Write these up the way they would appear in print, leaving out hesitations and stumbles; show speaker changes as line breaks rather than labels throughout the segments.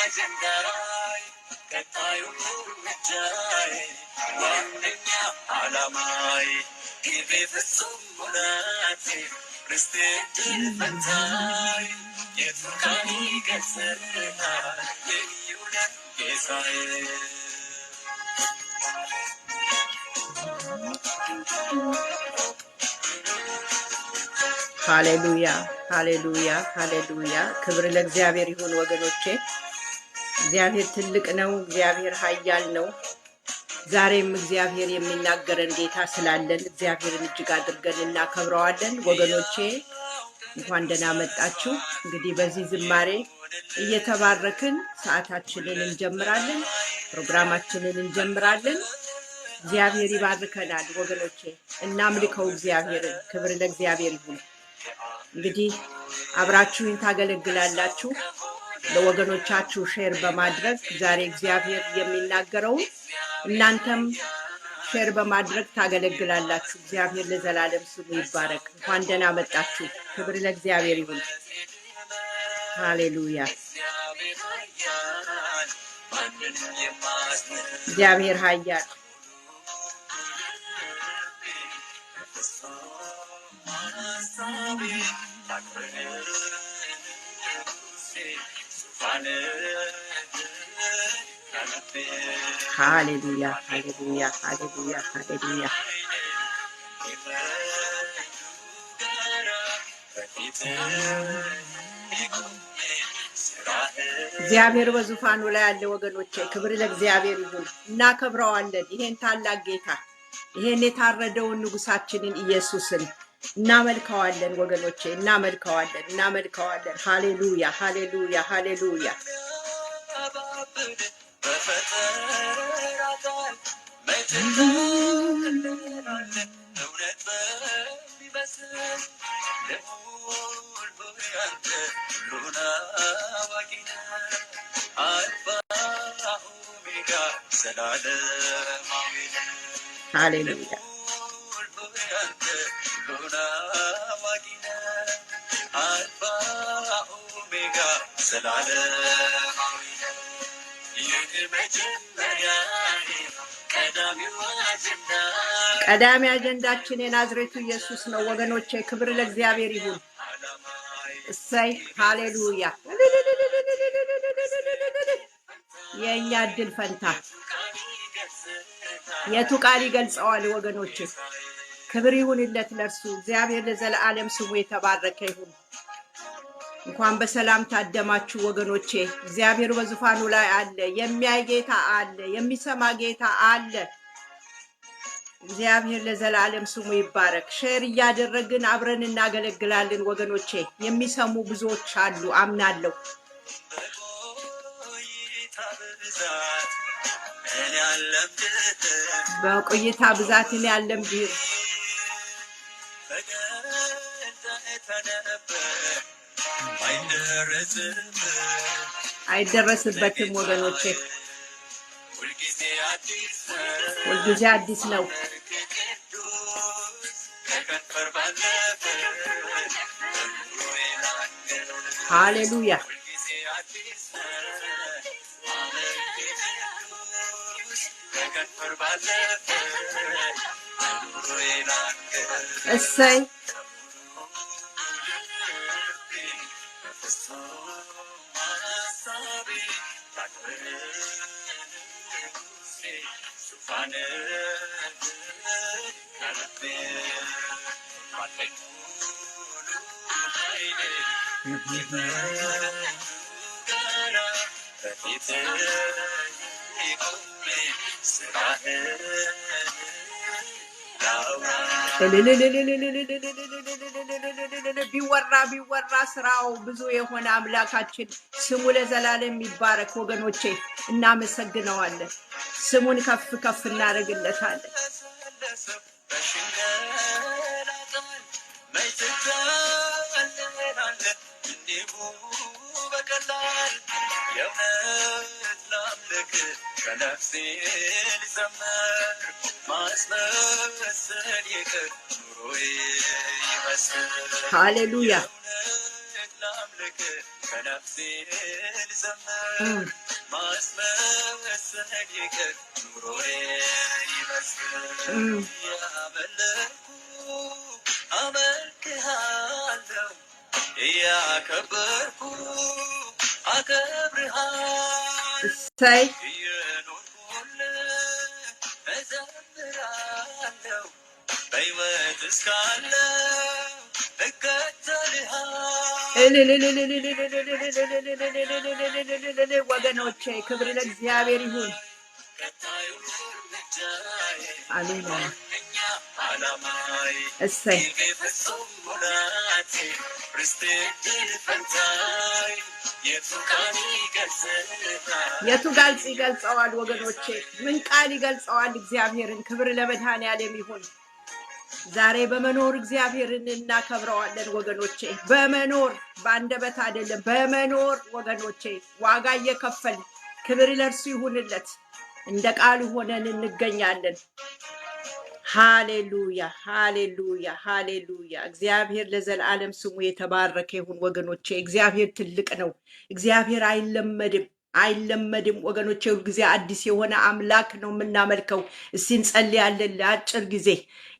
አጀንዳይ ቀጣዩ ጉዳይ ዋነኛ ዓላማይ ግቤ ፍጹም ሙላቴ ርስቴ ድል ፈንታይ የቱርካኒ ገጽታ የልዩነት ጌታዬ ሃሌሉያ ሃሌሉያ ሃሌሉያ ክብር ለእግዚአብሔር ይሁን ወገኖቼ እግዚአብሔር ትልቅ ነው እግዚአብሔር ኃያል ነው ዛሬም እግዚአብሔር የሚናገረን ጌታ ስላለን እግዚአብሔርን እጅግ አድርገን እናከብረዋለን ወገኖቼ እንኳን ደህና መጣችሁ እንግዲህ በዚህ ዝማሬ እየተባረክን ሰዓታችንን እንጀምራለን ፕሮግራማችንን እንጀምራለን እግዚአብሔር ይባርከናል ወገኖቼ እናምልከው እግዚአብሔርን ክብር ለእግዚአብሔር ይሁን እንግዲህ አብራችሁን ታገለግላላችሁ ለወገኖቻችሁ ሼር በማድረግ ዛሬ እግዚአብሔር የሚናገረው እናንተም ሼር በማድረግ ታገለግላላችሁ እግዚአብሔር ለዘላለም ስሙ ይባረክ እንኳን ደህና መጣችሁ ክብር ለእግዚአብሔር ይሁን ሃሌሉያ እግዚአብሔር ኃያል Hallelujah, hallelujah, hallelujah, hallelujah. እግዚአብሔር በዙፋኑ ላይ ያለ ወገኖቼ ክብር ለእግዚአብሔር ይሁን እናከብረዋለን ይሄን ታላቅ ጌታ ይሄን የታረደውን ንጉሳችንን ኢየሱስን እናመልከዋለን ወገኖቼ እናመልከዋለን ሃሌሉያ ሃሌሉያ ሃሌሉያ ሃሌሉያ ቀዳሚ አጀንዳችን የናዝሬቱ ኢየሱስ ነው ወገኖቼ ክብር ለእግዚአብሔር ይሁን እሰይ ሃሌሉያ የኛ ድል ፈንታ የቱ ቃል ይገልጸዋል ወገኖቼ ክብር ይሁንለት ለርሱ እግዚአብሔር ለዘላለም ስሙ የተባረከ ይሁን እንኳን በሰላም ታደማችሁ ወገኖቼ እግዚአብሔር በዙፋኑ ላይ አለ የሚያይ ጌታ አለ የሚሰማ ጌታ አለ እግዚአብሔር ለዘላለም ስሙ ይባረክ ሼር እያደረግን አብረን እናገለግላለን ወገኖቼ የሚሰሙ ብዙዎች አሉ አምናለሁ በቆይታ ብዛት እኔ ያለምድ አይደረስበትም ወገኖቼ ሁልጊዜ አዲስ ነው ሃሌሉያ እሰይ ቢወራ ስራው ብዙ የሆነ አምላካችን ስሙ ለዘላለም ይባረክ ወገኖቼ እናመሰግነዋለን ስሙን ከፍ እናደርግለታለን ሃሌሉያ say ወገኖቼ ክብር ለእግዚአብሔር ይሁን። አሜን። እሰይ የቱ ቃል ይገልጸዋል ወገኖቼ? ምን ቃል ይገልጸዋል እግዚአብሔርን? ክብር ለመድኃኔዓለም ይሁን። ዛሬ በመኖር እግዚአብሔርን እናከብረዋለን ወገኖቼ። በመኖር በአንደበት አይደለም፣ በመኖር ወገኖቼ ዋጋ እየከፈልን ክብር ለእርሱ ይሁንለት። እንደ ቃሉ ሆነን እንገኛለን። ሃሌሉያ ሃሌሉያ ሃሌሉያ። እግዚአብሔር ለዘላለም ስሙ የተባረከ ይሁን ወገኖቼ። እግዚአብሔር ትልቅ ነው። እግዚአብሔር አይለመድም ወገኖቼ። ሁል ጊዜ አዲስ የሆነ አምላክ ነው የምናመልከው። እስቲ እንጸልያለን ለአጭር ጊዜ።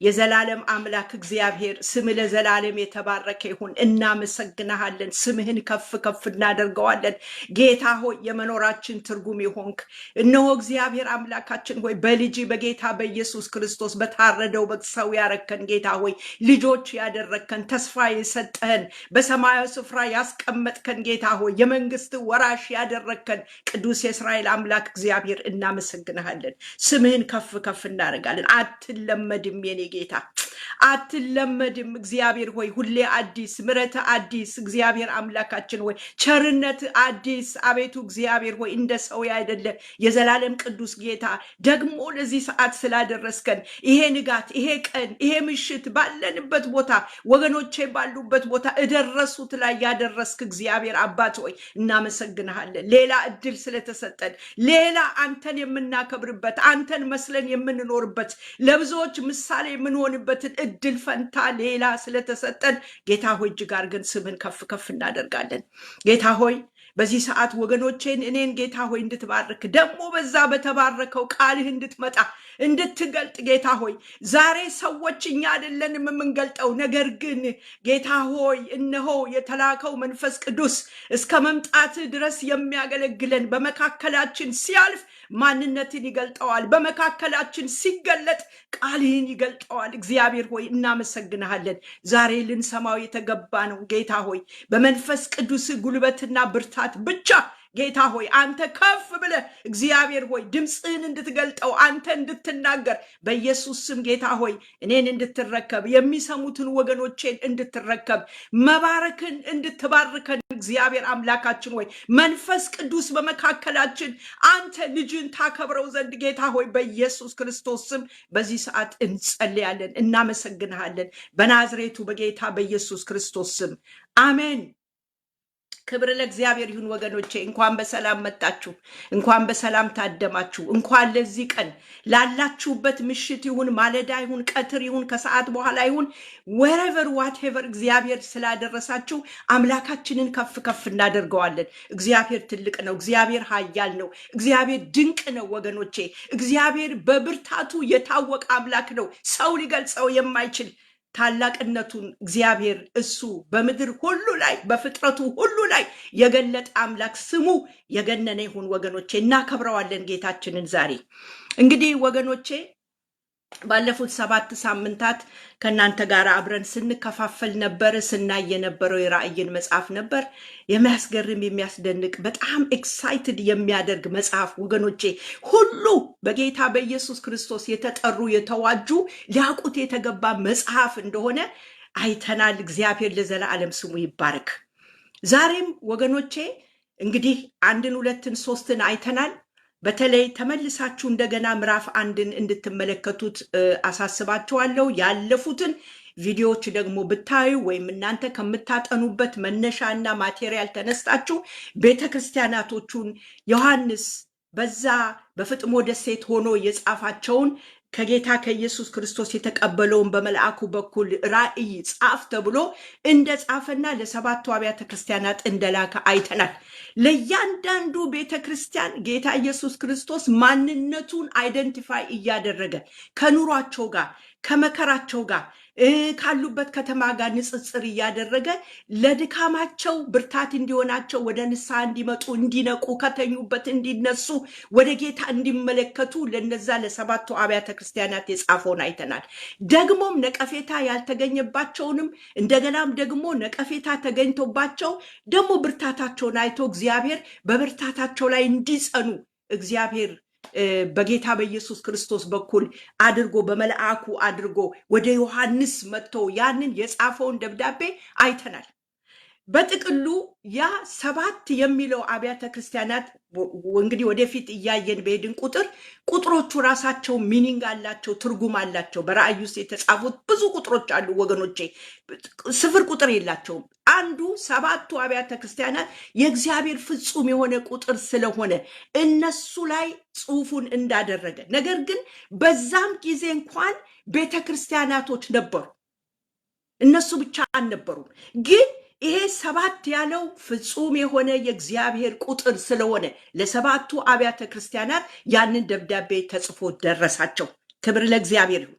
የዘላለም አምላክ እግዚአብሔር ስም ለዘላለም የተባረከ ይሁን። እናመሰግናለን። ስምህን ከፍ ከፍ እናደርገዋለን። ጌታ ሆይ የመኖራችን ትርጉም ይሆንክ እነሆ እግዚአብሔር አምላካችን ሆይ በልጅ በጌታ በኢየሱስ ክርስቶስ በታረደው በሰው ያረከን ጌታ ሆይ ልጆች ያደረከን ተስፋ የሰጠህን በሰማያዊ ስፍራ ያስቀመጥከን ጌታ ሆይ የመንግስት ወራሽ ያደረከን ቅዱስ የእስራኤል አምላክ እግዚአብሔር እናመሰግናለን። ስምህን ከፍ ከፍ እናደርጋለን። አትለመድም የኔ ጌታ አትለመድም። እግዚአብሔር ሆይ ሁሌ አዲስ ምሕረት አዲስ እግዚአብሔር አምላካችን ሆይ ቸርነት አዲስ። አቤቱ እግዚአብሔር ሆይ እንደ ሰው ያይደለ የዘላለም ቅዱስ ጌታ ደግሞ ለዚህ ሰዓት ስላደረስከን ይሄ ንጋት ይሄ ቀን ይሄ ምሽት ባለንበት ቦታ ወገኖቼ ባሉበት ቦታ እደረሱት ላይ ያደረስክ እግዚአብሔር አባት ሆይ እናመሰግናለን። ሌላ እድል ስለተሰጠን ሌላ አንተን የምናከብርበት አንተን መስለን የምንኖርበት ለብዙዎች ምሳሌ የምንሆንበትን እድል ፈንታ ሌላ ስለተሰጠን ጌታ ሆይ እጅግ አድርገን ስምን ከፍ ከፍ እናደርጋለን። ጌታ ሆይ በዚህ ሰዓት ወገኖቼን እኔን ጌታ ሆይ እንድትባርክ ደግሞ በዛ በተባረከው ቃልህ እንድትመጣ እንድትገልጥ ጌታ ሆይ ዛሬ ሰዎች እኛ አይደለንም የምንገልጠው፣ ነገር ግን ጌታ ሆይ እነሆ የተላከው መንፈስ ቅዱስ እስከ መምጣት ድረስ የሚያገለግለን በመካከላችን ሲያልፍ ማንነትን ይገልጠዋል። በመካከላችን ሲገለጥ ቃልህን ይገልጠዋል። እግዚአብሔር ሆይ እናመሰግናለን። ዛሬ ልንሰማው የተገባ ነው ጌታ ሆይ በመንፈስ ቅዱስ ጉልበትና ብርታት ብቻ ጌታ ሆይ አንተ ከፍ ብለህ እግዚአብሔር ሆይ ድምፅህን እንድትገልጠው አንተ እንድትናገር በኢየሱስ ስም ጌታ ሆይ እኔን እንድትረከብ የሚሰሙትን ወገኖቼን እንድትረከብ መባረክን እንድትባርከን እግዚአብሔር አምላካችን ሆይ መንፈስ ቅዱስ በመካከላችን አንተ ልጅን ታከብረው ዘንድ ጌታ ሆይ በኢየሱስ ክርስቶስ ስም በዚህ ሰዓት እንጸልያለን። እናመሰግንሃለን በናዝሬቱ በጌታ በኢየሱስ ክርስቶስ ስም አሜን። ክብር ለእግዚአብሔር ይሁን ወገኖቼ። እንኳን በሰላም መጣችሁ፣ እንኳን በሰላም ታደማችሁ። እንኳን ለዚህ ቀን ላላችሁበት ምሽት ይሁን ማለዳ ይሁን ቀትር ይሁን ከሰዓት በኋላ ይሁን ወረቨር ዋትኤቨር እግዚአብሔር ስላደረሳችሁ አምላካችንን ከፍ ከፍ እናደርገዋለን። እግዚአብሔር ትልቅ ነው። እግዚአብሔር ኃያል ነው። እግዚአብሔር ድንቅ ነው ወገኖቼ። እግዚአብሔር በብርታቱ የታወቀ አምላክ ነው። ሰው ሊገልጸው የማይችል ታላቅነቱን እግዚአብሔር እሱ በምድር ሁሉ ላይ በፍጥረቱ ሁሉ ላይ የገለጠ አምላክ ስሙ የገነነ ይሁን ወገኖቼ። እናከብረዋለን ጌታችንን። ዛሬ እንግዲህ ወገኖቼ ባለፉት 7 ሳምንታት ከእናንተ ጋር አብረን ስንከፋፈል ነበር። ስናይ የነበረው የራእይን መጽሐፍ ነበር። የሚያስገርም የሚያስደንቅ በጣም ኤክሳይትድ የሚያደርግ መጽሐፍ ወገኖቼ። ሁሉ በጌታ በኢየሱስ ክርስቶስ የተጠሩ የተዋጁ ሊያውቁት የተገባ መጽሐፍ እንደሆነ አይተናል። እግዚአብሔር ለዘላለም ስሙ ይባረክ። ዛሬም ወገኖቼ እንግዲህ 1 2 3 አይተናል። በተለይ ተመልሳችሁ እንደገና ምዕራፍ 1ን እንድትመለከቱት አሳስባችኋለሁ። ያለፉትን ቪዲዮዎች ደግሞ ብታዩ ወይም እናንተ ከምታጠኑበት መነሻና ማቴሪያል ተነስታችሁ ቤተክርስቲያናቶቹን ዮሐንስ በዛ በፍጥሞ ደሴት ሆኖ የጻፋቸውን ከጌታ ከኢየሱስ ክርስቶስ የተቀበለውን በመልአኩ በኩል ራእይ ጻፍ ተብሎ እንደ ጻፈና ለሰባቱ አብያተ ክርስቲያናት እንደላከ አይተናል። ለእያንዳንዱ ቤተ ክርስቲያን ጌታ ኢየሱስ ክርስቶስ ማንነቱን አይደንቲፋይ እያደረገ ከኑሯቸው ጋር ከመከራቸው ጋር ካሉበት ከተማ ጋር ንጽጽር እያደረገ ለድካማቸው ብርታት እንዲሆናቸው ወደ ንስሐ እንዲመጡ እንዲነቁ ከተኙበት እንዲነሱ ወደ ጌታ እንዲመለከቱ ለነዛ ለሰባቱ አብያተ ክርስቲያናት የጻፈውን አይተናል። ደግሞም ነቀፌታ ያልተገኘባቸውንም እንደገናም ደግሞ ነቀፌታ ተገኝቶባቸው ደግሞ ብርታታቸውን አይቶ እግዚአብሔር በብርታታቸው ላይ እንዲጸኑ እግዚአብሔር በጌታ በኢየሱስ ክርስቶስ በኩል አድርጎ በመልአኩ አድርጎ ወደ ዮሐንስ መጥቶ ያንን የጻፈውን ደብዳቤ አይተናል። በጥቅሉ ያ 7 የሚለው አብያተ ክርስቲያናት እንግዲህ ወደፊት እያየን በሄድን ቁጥር ቁጥሮቹ ራሳቸው ሚኒንግ አላቸው፣ ትርጉም አላቸው። በራእይ ውስጥ የተጻፉት ብዙ ቁጥሮች አሉ ወገኖቼ፣ ስፍር ቁጥር የላቸውም። አንዱ 7ቱ አብያተ ክርስቲያናት የእግዚአብሔር ፍጹም የሆነ ቁጥር ስለሆነ እነሱ ላይ ጽሑፉን እንዳደረገ፣ ነገር ግን በዛም ጊዜ እንኳን ቤተ ክርስቲያናቶች ነበሩ፣ እነሱ ብቻ አልነበሩም። ግን ይሄ 7 ያለው ፍጹም የሆነ የእግዚአብሔር ቁጥር ስለሆነ ለሰባቱ አብያተ ክርስቲያናት ያንን ደብዳቤ ተጽፎ ደረሳቸው። ክብር ለእግዚአብሔር ይሁን።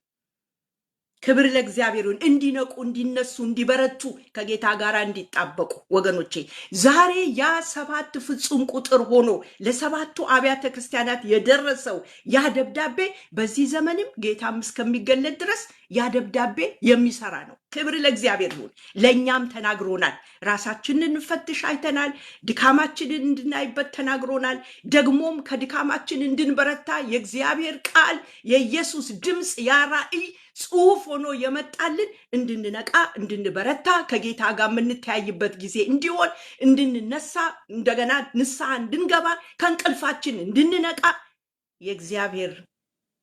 ክብር ለእግዚአብሔር ይሁን። እንዲነቁ እንዲነሱ እንዲበረቱ ከጌታ ጋር እንዲጣበቁ ወገኖቼ፣ ዛሬ ያ 7 ፍጹም ቁጥር ሆኖ ለሰባቱ አብያተ ክርስቲያናት የደረሰው ያ ደብዳቤ በዚህ ዘመንም ጌታም እስከሚገለጥ ድረስ ያ ደብዳቤ የሚሰራ ነው። ክብር ለእግዚአብሔር ይሁን። ለእኛም ተናግሮናል። ራሳችንን እንፈትሽ አይተናል። ድካማችንን እንድናይበት ተናግሮናል። ደግሞም ከድካማችን እንድንበረታ የእግዚአብሔር ቃል የኢየሱስ ድምፅ ያ ራእይ ጽሑፍ ሆኖ የመጣልን እንድንነቃ እንድንበረታ ከጌታ ጋር የምንተያይበት ጊዜ እንዲሆን እንድንነሳ እንደገና ንስሐ እንድንገባ ከእንቅልፋችን እንድንነቃ የእግዚአብሔር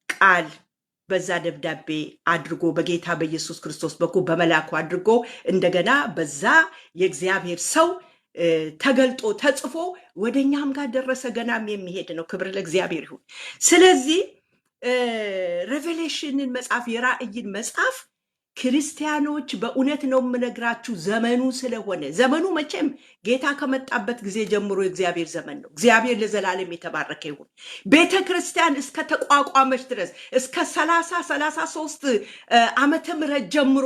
ቃል በዛ ደብዳቤ አድርጎ በጌታ በኢየሱስ ክርስቶስ በኩል በመልአኩ አድርጎ እንደገና በዛ የእግዚአብሔር ሰው ተገልጦ ተጽፎ ወደኛም ጋር ደረሰ። ገናም የሚሄድ ነው። ክብር ለእግዚአብሔር ይሁን። ስለዚህ ሬቬሌሽንን መጽሐፍ የራእይን መጽሐፍ ክርስቲያኖች በእውነት ነው የምነግራችሁ፣ ዘመኑ ስለሆነ ዘመኑ መቼም ጌታ ከመጣበት ጊዜ ጀምሮ የእግዚአብሔር ዘመን ነው። እግዚአብሔር ለዘላለም የተባረከ ይሁን። ቤተ ክርስቲያን እስከ ተቋቋመች ድረስ እስከ 33 ዓመተ ምህረት ጀምሮ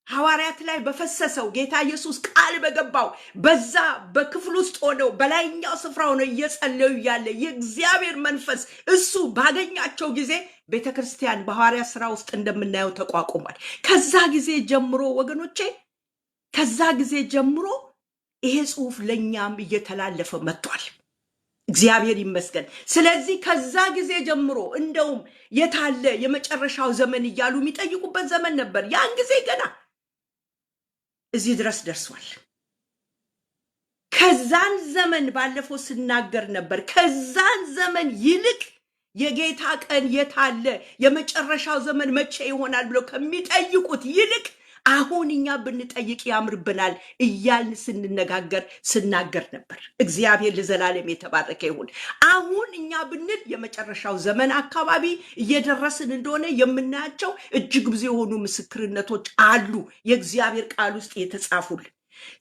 ሐዋርያት ላይ በፈሰሰው ጌታ ኢየሱስ ቃል በገባው በዛ በክፍል ውስጥ ሆነው በላይኛው ስፍራ ሆነው እየጸለዩ ያለ የእግዚአብሔር መንፈስ እሱ ባገኛቸው ጊዜ ቤተክርስቲያን በሐዋርያ ስራ ውስጥ እንደምናየው ተቋቁሟል። ከዛ ጊዜ ጀምሮ ወገኖቼ፣ ከዛ ጊዜ ጀምሮ ይሄ ጽሑፍ ለኛም እየተላለፈ መጥቷል። እግዚአብሔር ይመስገን። ስለዚህ ከዛ ጊዜ ጀምሮ እንደውም የታለ የመጨረሻው ዘመን እያሉ የሚጠይቁበት ዘመን ነበር። ያን ጊዜ ገና እዚህ ድረስ ደርሷል። ከዛን ዘመን ባለፈው ስናገር ነበር። ከዛን ዘመን ይልቅ የጌታ ቀን የታለ የመጨረሻው ዘመን መቼ ይሆናል ብለው ከሚጠይቁት ይልቅ አሁን እኛ ብንጠይቅ ያምርብናል እያልን ስናገር ነበር። እግዚአብሔር ለዘላለም የተባረከ ይሁን። አሁን እኛ ብንል የመጨረሻው ዘመን አካባቢ እየደረስን እንደሆነ የምናያቸው እጅግ ብዙ የሆኑ ምስክርነቶች አሉ የእግዚአብሔር ቃል ውስጥ የተጻፉልን።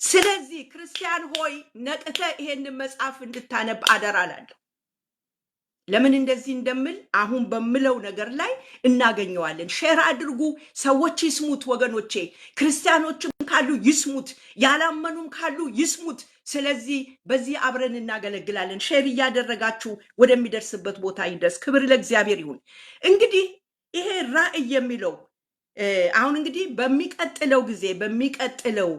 ስለዚህ ክርስቲያን ሆይ ነቅተ ይሄንን መጽሐፍ እንድታነብ አደራ እላለሁ። ለምን እንደዚህ እንደምል አሁን በምለው ነገር ላይ እናገኘዋለን። ሼር አድርጉ፣ ሰዎች ይስሙት ወገኖቼ። ክርስቲያኖችም ካሉ ይስሙት፣ ያላመኑም ካሉ ይስሙት። ስለዚህ በዚህ አብረን እናገለግላለን። ሼር እያደረጋችሁ ወደሚደርስበት ቦታ ይድረስ። ክብር ለእግዚአብሔር ይሁን። እንግዲህ ይሄ ራእይ የሚለው አሁን እንግዲህ በሚቀጥለው ጊዜ በሚቀጥለው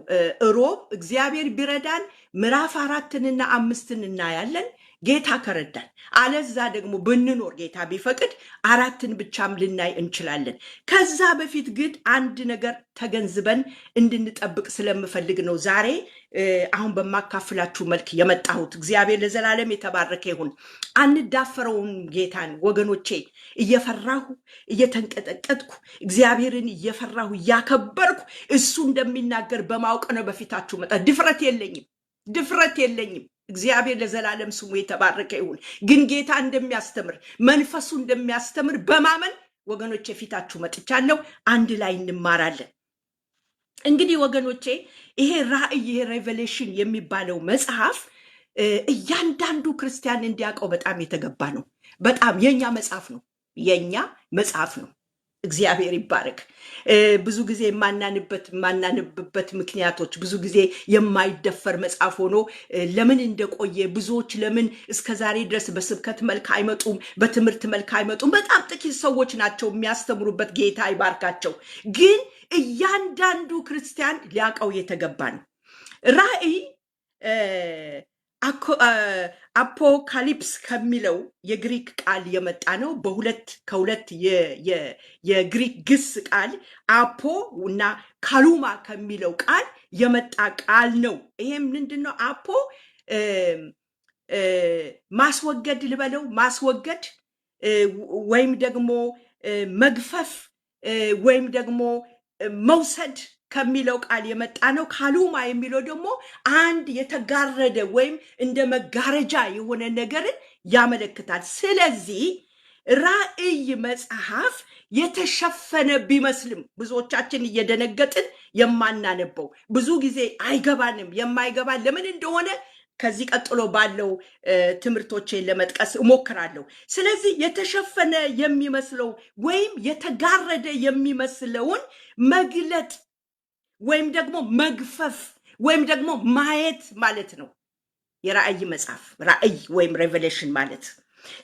እሮብ እግዚአብሔር ቢረዳን ምዕራፍ 4ና 5 እናያለን። ጌታ ከረዳን፣ አለዛ ደግሞ ብንኖር ጌታ ቢፈቅድ 4ን ብቻም ልናይ እንችላለን። ከዛ በፊት ግን አንድ ነገር ተገንዝበን እንድንጠብቅ ስለምፈልግ ነው ዛሬ አሁን በማካፍላችሁ መልክ የመጣሁት። እግዚአብሔር ለዘላለም የተባረከ ይሁን። አንዳፈረውም ጌታን ወገኖቼ። እየፈራሁ እየተንቀጠቀጥኩ እግዚአብሔርን እየፈራሁ እያከበርኩ እሱ እንደሚናገር በማወቅ ነው በፊታችሁ መጣ። ድፍረት የለኝም። እግዚአብሔር ለዘላለም ስሙ የተባረከ ይሁን። ግን ጌታ እንደሚያስተምር መንፈሱ እንደሚያስተምር በማመን ወገኖቼ ፊታችሁ መጥቻለሁ። አንድ ላይ እንማራለን። እንግዲህ ወገኖቼ ይሄ ራእይ ይሄ ሬቨሌሽን የሚባለው መጽሐፍ እያንዳንዱ ክርስቲያን እንዲያውቀው በጣም የተገባ ነው። በጣም የኛ መጽሐፍ ነው። የኛ መጽሐፍ ነው። እግዚአብሔር ይባረክ። ብዙ ጊዜ የማናንብበት ምክንያቶች ብዙ ጊዜ የማይደፈር መጽሐፍ ሆኖ ለምን እንደቆየ ብዙዎች ለምን እስከ ዛሬ ድረስ በስብከት መልክ አይመጡም፣ በትምህርት መልክ አይመጡም። በጣም ጥቂት ሰዎች ናቸው የሚያስተምሩበት። ጌታ ይባርካቸው። ግን እያንዳንዱ ክርስቲያን ሊያውቀው የተገባ ነው። ራእይ አፖካሊፕስ ከሚለው የግሪክ ቃል የመጣ ነው። ከሁለት የግሪክ ግስ ቃል አፖ እና ካሉማ ከሚለው ቃል የመጣ ቃል ነው። ይሄም ምንድነው? አፖ ማስወገድ ልበለው፣ ማስወገድ ወይም ደግሞ መግፈፍ ወይም ደግሞ መውሰድ ከሚለው ቃል የመጣ ነው። ካሉማ የሚለው ደግሞ አንድ የተጋረደ ወይም እንደ መጋረጃ የሆነ ነገርን ያመለክታል። ስለዚህ ራእይ መጽሐፍ የተሸፈነ ቢመስልም ብዙዎቻችን እየደነገጥን የማናነበው ብዙ ጊዜ አይገባንም። የማይገባን ለምን እንደሆነ ከዚህ ቀጥሎ ባለው ትምህርቶቼን ለመጥቀስ እሞክራለሁ። ስለዚህ የተሸፈነ የሚመስለው ወይም የተጋረደ የሚመስለውን መግለጥ ወይም ደግሞ መግፈፍ ወይም ደግሞ ማየት ማለት ነው የራእይ መጽሐፍ፣ ራእይ ወይም ሬቨሌሽን ማለት።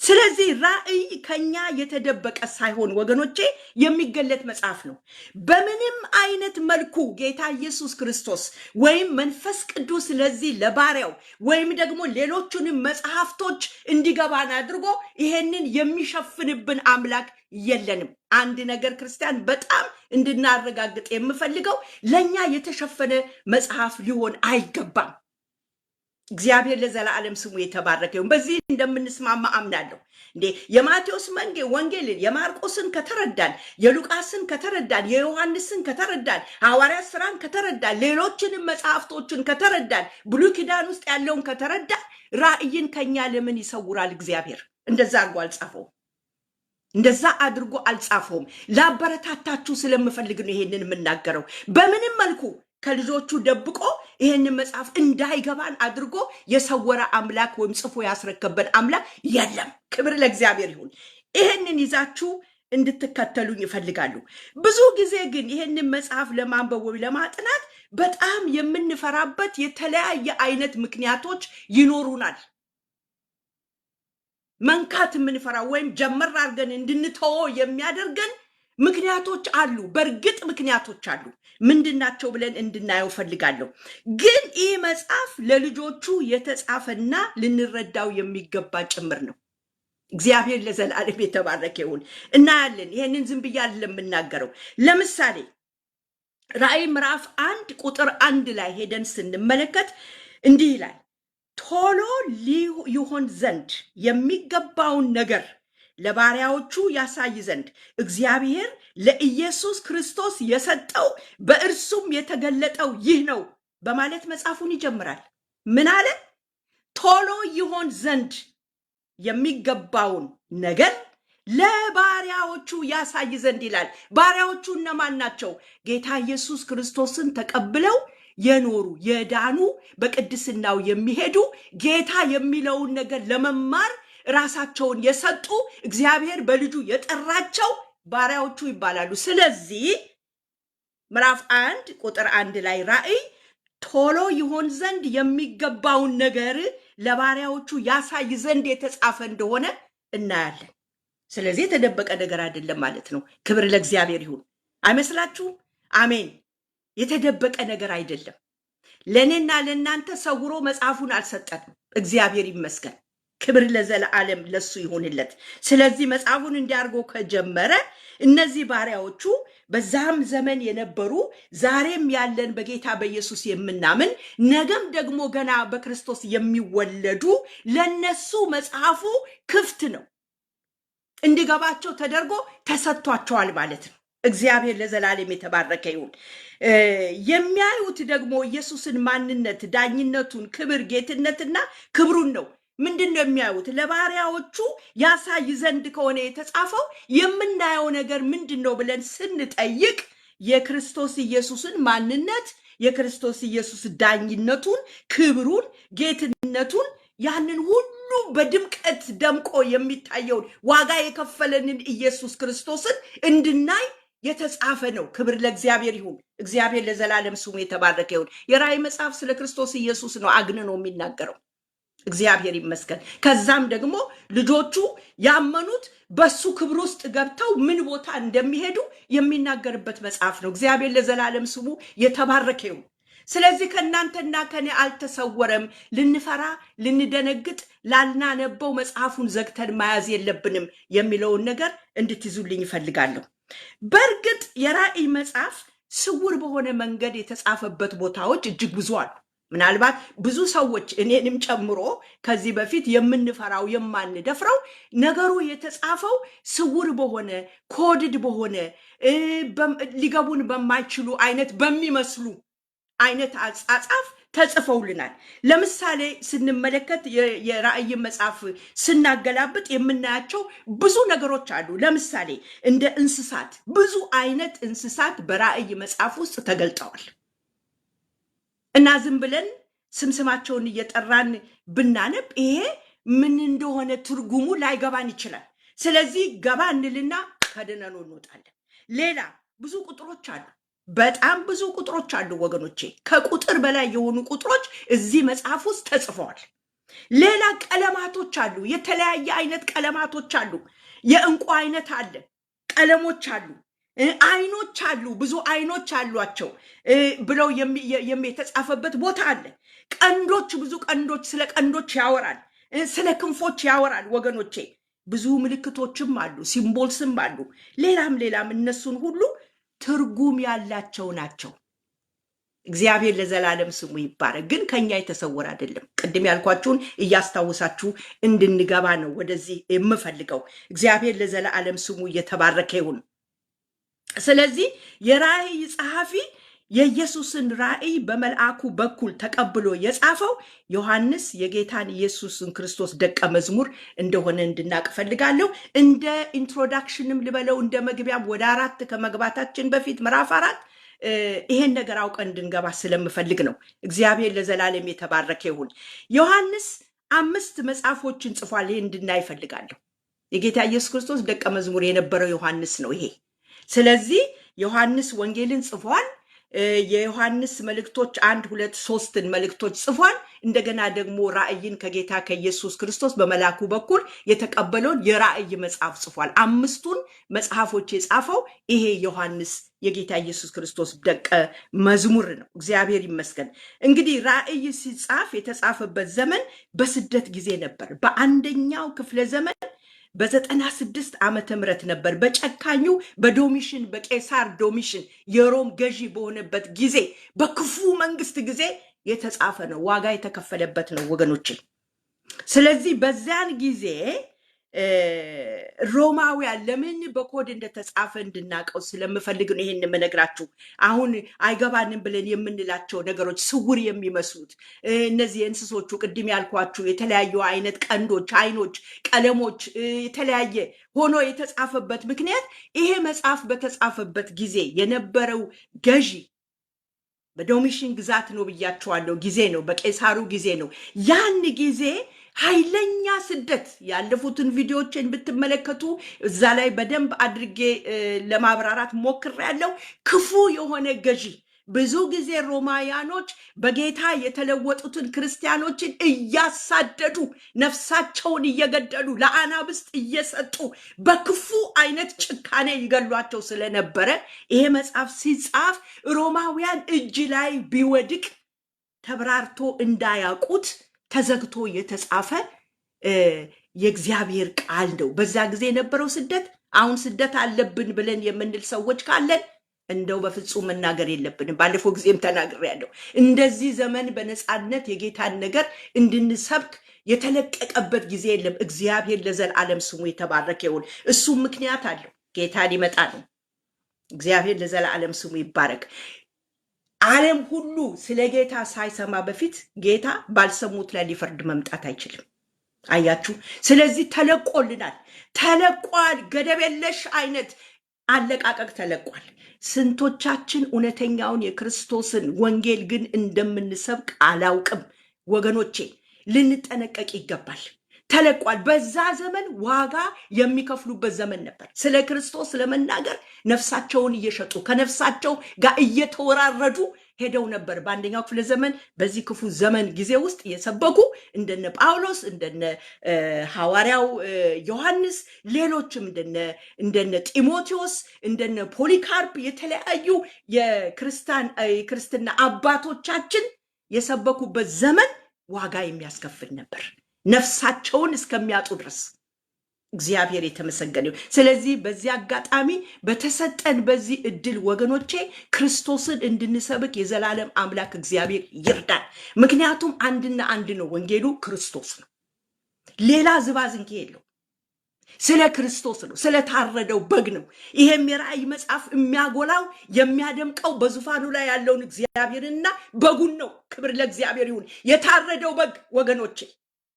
ስለዚህ ራእይ ከኛ የተደበቀ ሳይሆን ወገኖቼ የሚገለጥ መጽሐፍ ነው። በምንም አይነት መልኩ ጌታ ኢየሱስ ክርስቶስ ወይም መንፈስ ቅዱስ ለዚህ ለባሪያው ወይም ደግሞ ሌሎቹንም መጽሐፍቶች እንዲገባን አድርጎ ይሄንን የሚሸፍንብን አምላክ የለንም። አንድ ነገር ክርስቲያን በጣም እንድናረጋግጥ የምፈልገው ለኛ የተሸፈነ መጽሐፍ ሊሆን አይገባም። እግዚአብሔር ለዘላለም ስሙ የተባረከ ይሁን። በዚህ እንደምንስማማ አምናለሁ። የማቴዎስ ወንጌልን የማርቆስን ከተረዳን፣ የሉቃስን ከተረዳን፣ የዮሐንስን ከተረዳን፣ ሐዋርያት ሥራን ከተረዳን፣ ሌሎችንም መጽሐፍቶችን ከተረዳን፣ ብሉይ ኪዳን ውስጥ ያለውን ከተረዳን ራእይን ከኛ ለምን ይሰውራል? እግዚአብሔር እንደዛ አድርጎ አልጻፈውም። እንደዛ አድርጎ አልጻፈውም። ላበረታታችሁ ስለምፈልግ ነው ይሄንን የምናገረው። በምንም መልኩ ከልጆቹ ደብቆ ይሄንን መጽሐፍ እንዳይገባን አድርጎ የሰወረ አምላክ ወይም ጽፎ ያስረከበን አምላክ የለም። ክብር ለእግዚአብሔር ይሁን። ይሄንን ይዛችሁ እንድትከተሉኝ ይፈልጋሉ። ብዙ ጊዜ ግን ይሄንን መጽሐፍ ለማንበብ ወይ ለማጥናት በጣም የምንፈራበት የተለያየ አይነት ምክንያቶች ይኖሩናል። መንካት የምንፈራው ወይም ጀመር አድርገን እንድንተወው የሚያደርገን ምክንያቶች አሉ። በእርግጥ ምክንያቶች አሉ። ምንድናቸው ብለን እንድናየው ፈልጋለሁ። ግን ይህ መጽሐፍ ለልጆቹ የተጻፈና ልንረዳው የሚገባ ጭምር ነው። እግዚአብሔር ለዘላለም የተባረከ ይሁን። እናያለን። ይሄንን ዝም ብዬ አይደለም የምናገረው። ለምሳሌ ራእይ ምዕራፍ 1 ቁጥር 1 ላይ ሄደን ስንመለከት እንዲህ ይላል፣ ቶሎ ይሆን ዘንድ የሚገባውን ነገር ለባሪያዎቹ ያሳይ ዘንድ እግዚአብሔር ለኢየሱስ ክርስቶስ የሰጠው በእርሱም የተገለጠው ይህ ነው በማለት መጽሐፉን ይጀምራል። ምን አለ? ቶሎ ይሆን ዘንድ የሚገባውን ነገር ለባሪያዎቹ ያሳይ ዘንድ ይላል። ባሪያዎቹ እነማን ናቸው? ጌታ ኢየሱስ ክርስቶስን ተቀብለው የኖሩ የዳኑ በቅድስናው የሚሄዱ ጌታ የሚለውን ነገር ለመማር ራሳቸውን የሰጡ እግዚአብሔር በልጁ የጠራቸው ባሪያዎቹ ይባላሉ። ስለዚህ ምዕራፍ 1 ቁጥር 1 ላይ ራእይ ቶሎ ይሆን ዘንድ የሚገባውን ነገር ለባሪያዎቹ ያሳይ ዘንድ የተጻፈ እንደሆነ እናያለን። ስለዚህ የተደበቀ ነገር አይደለም ማለት ነው። ክብር ለእግዚአብሔር ይሁን። አይመስላችሁም? አሜን። የተደበቀ ነገር አይደለም። ለእኔና ለእናንተ ሰውሮ መጽሐፉን አልሰጠንም። እግዚአብሔር ይመስገን። ክብር ለዘላለም ለሱ ይሁንለት። ስለዚህ መጽሐፉን እንዲያርጎ ከጀመረ እነዚህ ባሪያዎቹ በዛም ዘመን የነበሩ ዛሬም ያለን በጌታ በኢየሱስ የምናምን ነገም ደግሞ ገና በክርስቶስ የሚወለዱ ለነሱ መጽሐፉ ክፍት ነው፣ እንዲገባቸው ተደርጎ ተሰጥቷቸዋል ማለት ነው። እግዚአብሔር ለዘላለም የተባረከ ይሁን። የሚያዩት ደግሞ ኢየሱስን ማንነት፣ ዳኝነቱን፣ ክብር፣ ጌትነትና ክብሩን ነው። ምንድነው የሚያዩት? ለባሪያዎቹ ያሳይ ዘንድ ከሆነ የተጻፈው የምናየው ነገር ምንድነው ብለን ስንጠይቅ የክርስቶስ ኢየሱስን ማንነት፣ የክርስቶስ ኢየሱስ ዳኝነቱን፣ ክብሩን፣ ጌትነቱን ያንን ሁሉ በድምቀት ደምቆ የሚታየውን ዋጋ የከፈለንን ኢየሱስ ክርስቶስን እንድናይ የተጻፈ ነው። ክብር ለእግዚአብሔር ይሁን። እግዚአብሔር ለዘላለም ስሙ የተባረከ ይሁን። የራእይ መጽሐፍ ስለ ክርስቶስ ኢየሱስ ነው አግንኖ የሚናገረው። እግዚአብሔር ይመስገን። ከዛም ደግሞ ልጆቹ ያመኑት በሱ ክብር ውስጥ ገብተው ምን ቦታ እንደሚሄዱ የሚናገርበት መጽሐፍ ነው። እግዚአብሔር ለዘላለም ስሙ የተባረከ ይሁን። ስለዚህ ከእናንተና ከኔ አልተሰወረም። ልንፈራ፣ ልንደነግጥ፣ ላልናነበው መጽሐፉን ዘግተን መያዝ የለብንም የሚለውን ነገር እንድትይዙልኝ ይፈልጋለሁ። በእርግጥ የራእይ መጽሐፍ ስውር በሆነ መንገድ የተጻፈበት ቦታዎች እጅግ ብዙ አሉ። ምናልባት ብዙ ሰዎች እኔንም ጨምሮ ከዚህ በፊት የምንፈራው የማንደፍረው ነገሩ የተጻፈው ስውር በሆነ ኮድድ በሆነ ሊገቡን በማይችሉ አይነት በሚመስሉ አይነት አጻጻፍ ተጽፈውልናል። ለምሳሌ ስንመለከት የራእይ መጽሐፍ ስናገላብጥ የምናያቸው ብዙ ነገሮች አሉ። ለምሳሌ እንደ እንስሳት፣ ብዙ አይነት እንስሳት በራእይ መጽሐፍ ውስጥ ተገልጠዋል እና ዝም ብለን ስማቸውን እየጠራን ብናነብ ይሄ ምን እንደሆነ ትርጉሙ ላይገባን ይችላል። ስለዚህ ገባ እንልና ከድነኑ እንወጣለን። ሌላ ብዙ ቁጥሮች አሉ። በጣም ብዙ ቁጥሮች አሉ ወገኖቼ። ከቁጥር በላይ የሆኑ ቁጥሮች እዚህ መጽሐፍ ውስጥ ተጽፈዋል። ሌላ ቀለማቶች አሉ። የተለያየ አይነት ቀለማቶች አሉ። የእንቁ አይነት አለ። ቀለሞች አሉ። አይኖች አሉ። ብዙ አይኖች አሏቸው ብለው የተጻፈበት ቦታ አለ። ቀንዶች፣ ብዙ ቀንዶች፣ ስለ ቀንዶች ያወራል። ስለ ክንፎች ያወራል ወገኖቼ። ብዙ ምልክቶችም አሉ፣ ሲምቦልስም አሉ። ሌላም እነሱን ሁሉ ትርጉም ያላቸው ናቸው። እግዚአብሔር ለዘላለም ስሙ ይባረክ። ግን ከኛ የተሰወረ አይደለም። ቅድም ያልኳችሁን እያስታወሳችሁ እንድንገባ ነው ወደዚህ የምፈልገው። እግዚአብሔር ለዘላለም ስሙ እየተባረከ ይሁን። ስለዚህ የራእይ ጸሐፊ የኢየሱስን ራእይ በመልአኩ በኩል ተቀብሎ የጻፈው ዮሐንስ የጌታን ኢየሱስን ክርስቶስ ደቀ መዝሙር እንደሆነ እንድናቅ ፈልጋለሁ። እንደ ኢንትሮዳክሽንም ልበለው እንደ መግቢያም ወደ 4 ከመግባታችን በፊት ምዕራፍ 4 ይሄን ነገር አውቀን እንድንገባ ስለምፈልግ ነው። እግዚአብሔር ለዘላለም የተባረከ ይሁን። ዮሐንስ 5 መጽሐፎችን ጽፏል። ይሄን እንድናይ ፈልጋለሁ። የጌታ ኢየሱስ ክርስቶስ ደቀ መዝሙር የነበረው ዮሐንስ ነው ይሄ። ስለዚህ ዮሐንስ ወንጌልን ጽፏል። የዮሐንስ መልእክቶች 1፣ 2፣ 3 መልእክቶች ጽፏል። እንደገና ደግሞ ራእይን ከጌታ ከኢየሱስ ክርስቶስ በመላኩ በኩል የተቀበለውን የራእይ መጽሐፍ ጽፏል። 5ቱን መጽሐፎች የጻፈው ይሄ ዮሐንስ የጌታ ኢየሱስ ክርስቶስ ደቀ መዝሙር ነው። እግዚአብሔር ይመስገን። እንግዲህ ራእይ ሲጻፍ የተጻፈበት ዘመን በስደት ጊዜ ነበር። በአንደኛው ክፍለ ዘመን በ96 ዓመተ ምህረት ነበር። በጨካኙ በዶሚሽን በቄሳር ዶሚሽን የሮም ገዢ በሆነበት ጊዜ በክፉ መንግስት ጊዜ የተጻፈ ነው። ዋጋ የተከፈለበት ነው ወገኖች። ስለዚህ በዚያን ጊዜ ሮማውያን ለምን በኮድ እንደተጻፈ እንድናቀው ስለምፈልግ ነው ይሄን የምነግራችሁ። አሁን አይገባንም ብለን የምንላቸው ነገሮች ስውር የሚመስሉት እነዚህ እንስሶቹ ቅድም ያልኳችሁ የተለያዩ አይነት ቀንዶች፣ አይኖች፣ ቀለሞች የተለያየ ሆኖ የተጻፈበት ምክንያት ይሄ መጽሐፍ በተጻፈበት ጊዜ የነበረው ገዢ በዶሚሽን ግዛት ነው ብያቸዋለሁ። ጊዜ ነው፣ በቄሳሩ ጊዜ ነው። ያን ጊዜ ኃይለኛ ስደት ያለፉትን ቪዲዮዎችን ብትመለከቱ እዛ ላይ በደንብ አድርጌ ለማብራራት ሞክሬያለሁ። ክፉ የሆነ ገዢ ብዙ ጊዜ ሮማውያኖች በጌታ የተለወጡትን ክርስቲያኖችን እያሳደዱ ነፍሳቸውን እየገደሉ ለአናብስት እየሰጡ በክፉ አይነት ጭካኔ ይገሏቸው ስለነበረ ይሄ መጽሐፍ ሲጻፍ ሮማውያን እጅ ላይ ቢወድቅ ተብራርቶ እንዳያውቁት ተዘግቶ የተጻፈ የእግዚአብሔር ቃል ነው። በዛ ጊዜ የነበረው ስደት አሁን ስደት አለብን ብለን የምንል ሰዎች ካለን እንደው በፍጹም መናገር የለብንም። ባለፈው ጊዜም ተናግሬያለሁ። እንደዚህ ዘመን በነፃነት የጌታን ነገር እንድንሰብክ የተለቀቀበት ጊዜ የለም። እግዚአብሔር ለዘላለም ስሙ የተባረከ ይሁን። እሱም ምክንያት አለው። ጌታ ሊመጣ ነው። እግዚአብሔር ለዘላለም ስሙ ይባረክ። ዓለም ሁሉ ስለ ጌታ ሳይሰማ በፊት ጌታ ባልሰሙት ላይ ሊፈርድ መምጣት አይችልም። አያችሁ። ስለዚህ ተለቆልናል፣ ተለቋል። ገደብ የለሽ አይነት አለቃቀቅ ተለቋል። ስንቶቻችን እውነተኛውን የክርስቶስን ወንጌል ግን እንደምንሰብክ አላውቅም ወገኖቼ። ልንጠነቀቅ ይገባል። ተለቋል። በዛ ዘመን ዋጋ የሚከፍሉበት ዘመን ነበር። ስለ ክርስቶስ ለመናገር ነፍሳቸውን እየሸጡ ከነፍሳቸው ጋር እየተወራረዱ ሄደው ነበር። በአንደኛው ክፍለ ዘመን በዚህ ክፉ ዘመን ጊዜ ውስጥ የሰበኩ እንደነ ጳውሎስ፣ እንደነ ሐዋርያው ዮሐንስ፣ ሌሎችም እንደነ ጢሞቴዎስ፣ እንደነ ፖሊካርፕ የተለያዩ የክርስትና አባቶቻችን የሰበኩበት ዘመን ዋጋ የሚያስከፍል ነበር፣ ነፍሳቸውን እስከሚያጡ ድረስ። እግዚአብሔር የተመሰገነ ይሁን። ስለዚህ በዚህ አጋጣሚ በተሰጠን በዚህ እድል ወገኖቼ ክርስቶስን እንድንሰብክ የዘላለም አምላክ እግዚአብሔር ይርዳን። ምክንያቱም አንድና አንድ ነው፣ ወንጌሉ ክርስቶስ ነው። ሌላ ዝባዝንኬ የለው። ስለ ክርስቶስ ነው፣ ስለታረደው በግ ነው። ይሄም የራእይ መጽሐፍ የሚያጎላው የሚያደምቀው በዙፋኑ ላይ ያለውን እግዚአብሔርና በጉን ነው። ክብር ለእግዚአብሔር ይሁን። የታረደው በግ ወገኖቼ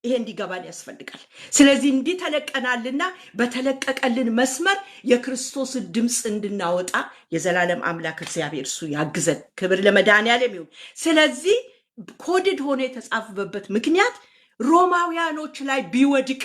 ይሄ እንዲገባን ያስፈልጋል። ስለዚህ እንዲህ ተለቀናልና በተለቀቀልን መስመር የክርስቶስን ድምፅ እንድናወጣ የዘላለም አምላክ እግዚአብሔር እሱ ያግዘን። ክብር ለመድኃኔዓለም ይሁን። ስለዚህ ኮድድ ሆኖ የተጻፈበት ምክንያት ሮማውያኖች ላይ ቢወድቅ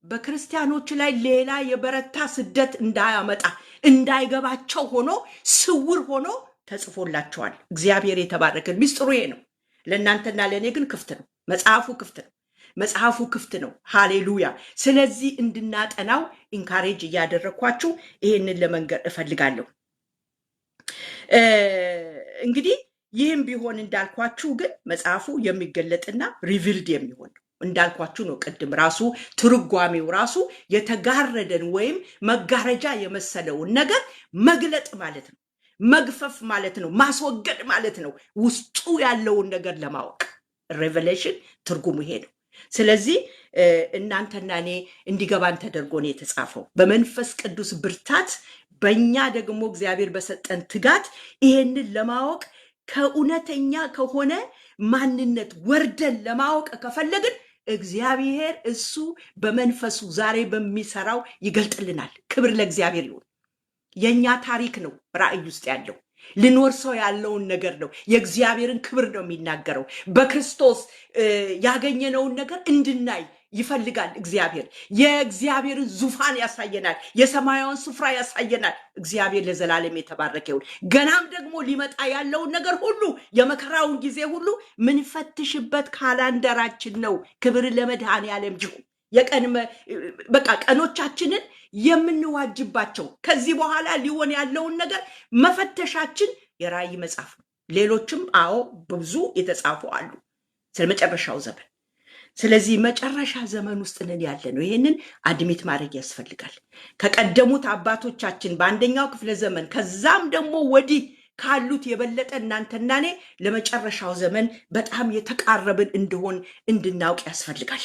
በክርስቲያኖች ላይ ሌላ የበረታ ስደት እንዳያመጣ እንዳይገባቸው ሆኖ ስውር ሆኖ ተጽፎላቸዋል። እግዚአብሔር የተባረከ ሚስጥሩ ይሄ ነው። ለእናንተና ለእኔ ግን ክፍት ነው። መጽሐፉ ክፍት ነው። መጽሐፉ ክፍት ነው። ሃሌሉያ። ስለዚህ እንድናጠናው ኢንካሬጅ እያደረግኳችሁ ይሄንን ለመንገር እፈልጋለሁ። እንግዲህ ይህም ቢሆን እንዳልኳችሁ ግን መጽሐፉ የሚገለጥና ሪቪልድ የሚሆን እንዳልኳችሁ ነው። ቅድም ራሱ ትርጓሜው ራሱ የተጋረደን ወይም መጋረጃ የመሰለውን ነገር መግለጥ ማለት ነው። መግፈፍ ማለት ነው። ማስወገድ ማለት ነው። ውስጡ ያለውን ነገር ለማወቅ ሬቨሌሽን ትርጉሙ ይሄ ነው። ስለዚህ እናንተና እኔ እንዲገባን ተደርጎ ነው የተጻፈው በመንፈስ ቅዱስ ብርታት፣ በእኛ ደግሞ እግዚአብሔር በሰጠን ትጋት ይሄንን ለማወቅ ከእውነተኛ ከሆነ ማንነት ወርደን ለማወቅ ከፈለግን እግዚአብሔር እሱ በመንፈሱ ዛሬ በሚሰራው ይገልጥልናል። ክብር ለእግዚአብሔር ይሁን። የኛ ታሪክ ነው ራእይ ውስጥ ያለው ልንወርሰው ያለውን ነገር ነው። የእግዚአብሔርን ክብር ነው የሚናገረው። በክርስቶስ ያገኘነውን ነገር እንድናይ ይፈልጋል እግዚአብሔር። የእግዚአብሔርን ዙፋን ያሳየናል። የሰማያዊውን ስፍራ ያሳየናል። እግዚአብሔር ለዘላለም የተባረከ ይሁን። ገናም ደግሞ ሊመጣ ያለውን ነገር ሁሉ የመከራውን ጊዜ ሁሉ ምንፈትሽበት ካላንደራችን ነው። ክብር ለመድኃኔዓለም ይሁን። በቃ ቀኖቻችንን የምንዋጅባቸው ከዚህ በኋላ ሊሆን ያለውን ነገር መፈተሻችን የራእይ መጽሐፍ ነው። ሌሎችም አዎ ብዙ የተጻፉ አሉ ስለ መጨረሻው ዘመን። ስለዚህ መጨረሻ ዘመን ውስጥ ነን ያለ ነው። ይሄንን አድሚት ማድረግ ያስፈልጋል። ከቀደሙት አባቶቻችን በአንደኛው ክፍለ ዘመን ከዛም ደግሞ ወዲህ ካሉት የበለጠ እናንተና እኔ ለመጨረሻው ዘመን በጣም የተቃረብን እንደሆን እንድናውቅ ያስፈልጋል።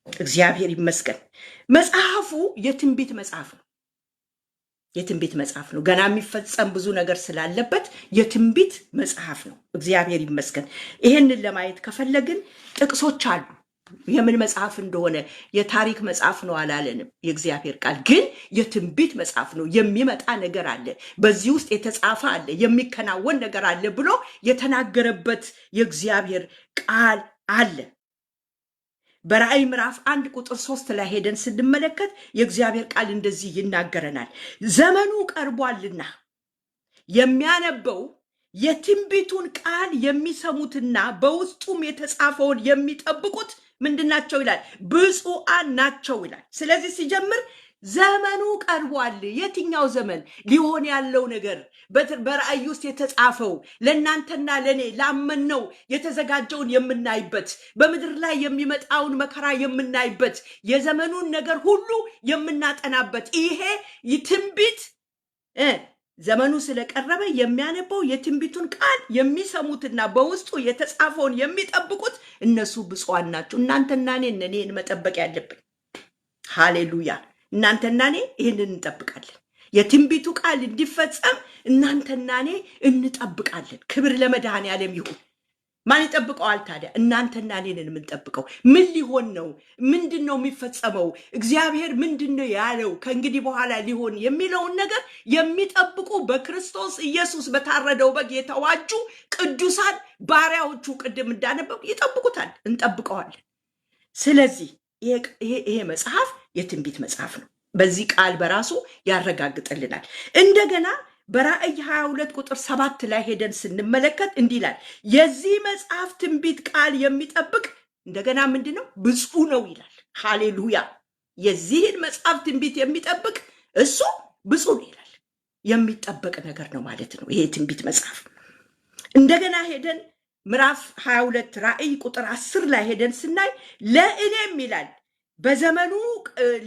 እግዚአብሔር ይመስገን። መጽሐፉ የትንቢት መጽሐፍ ነው። የትንቢት መጽሐፍ ነው። ገና የሚፈጸም ብዙ ነገር ስላለበት የትንቢት መጽሐፍ ነው። እግዚአብሔር ይመስገን። ይሄንን ለማየት ከፈለግን ጥቅሶች አሉ። የምን መጽሐፍ እንደሆነ የታሪክ መጽሐፍ ነው አላለንም። የእግዚአብሔር ቃል ግን የትንቢት መጽሐፍ ነው። የሚመጣ ነገር አለ፣ በዚህ ውስጥ የተጻፈ አለ፣ የሚከናወን ነገር አለ ብሎ የተናገረበት የእግዚአብሔር ቃል አለ። በራእይ ምዕራፍ 1 ቁጥር 3 ላይ ሄደን ስንመለከት የእግዚአብሔር ቃል እንደዚህ ይናገረናል። ዘመኑ ቀርቧልና የሚያነበው የትንቢቱን ቃል የሚሰሙትና በውስጡም የተጻፈውን የሚጠብቁት ምንድናቸው ይላል? ብፁዓን ናቸው ይላል። ስለዚህ ሲጀምር ዘመኑ ቀርቧል። የትኛው ዘመን? ሊሆን ያለው ነገር በራእይ ውስጥ የተጻፈው ለእናንተና ለእኔ ላመንነው የተዘጋጀውን የምናይበት፣ በምድር ላይ የሚመጣውን መከራ የምናይበት፣ የዘመኑን ነገር ሁሉ የምናጠናበት ይሄ ትንቢት ዘመኑ ስለቀረበ የሚያነበው የትንቢቱን ቃል የሚሰሙትና በውስጡ የተጻፈውን የሚጠብቁት እነሱ ብፁዓን ናቸው። እናንተና እኔን መጠበቅ ያለብን። ሃሌሉያ። እናንተና እኔ ይህንን እንጠብቃለን። የትንቢቱ ቃል እንዲፈጸም እናንተና እኔ እንጠብቃለን። ክብር ለመድኃኔዓለም ይሁን። ማን ይጠብቀዋል ታዲያ? እናንተና እኔን የምንጠብቀው ምን ሊሆን ነው? ምንድን ነው የሚፈጸመው? እግዚአብሔር ምንድን ነው ያለው ከእንግዲህ በኋላ ሊሆን የሚለውን ነገር የሚጠብቁ በክርስቶስ ኢየሱስ በታረደው በግ የተዋጁ ቅዱሳን ባሪያዎቹ ቅድም እንዳነበቡ ይጠብቁታል፣ እንጠብቀዋለን። ስለዚህ ይሄ መጽሐፍ የትንቢት መጽሐፍ ነው። በዚህ ቃል በራሱ ያረጋግጥልናል። እንደገና በራእይ 22 ቁጥር 7 ላይ ሄደን ስንመለከት እንዲህ ይላል፣ የዚህ መጽሐፍ ትንቢት ቃል የሚጠብቅ እንደገና ምንድነው ብፁዕ ነው ይላል። ሃሌሉያ! የዚህን መጽሐፍ ትንቢት የሚጠብቅ እሱ ብፁዕ ነው ይላል። የሚጠበቅ ነገር ነው ማለት ነው ይሄ ትንቢት መጽሐፍ። እንደገና ሄደን ምዕራፍ 22 ራእይ ቁጥር 10 ላይ ሄደን ስናይ ለእኔም ይላል በዘመኑ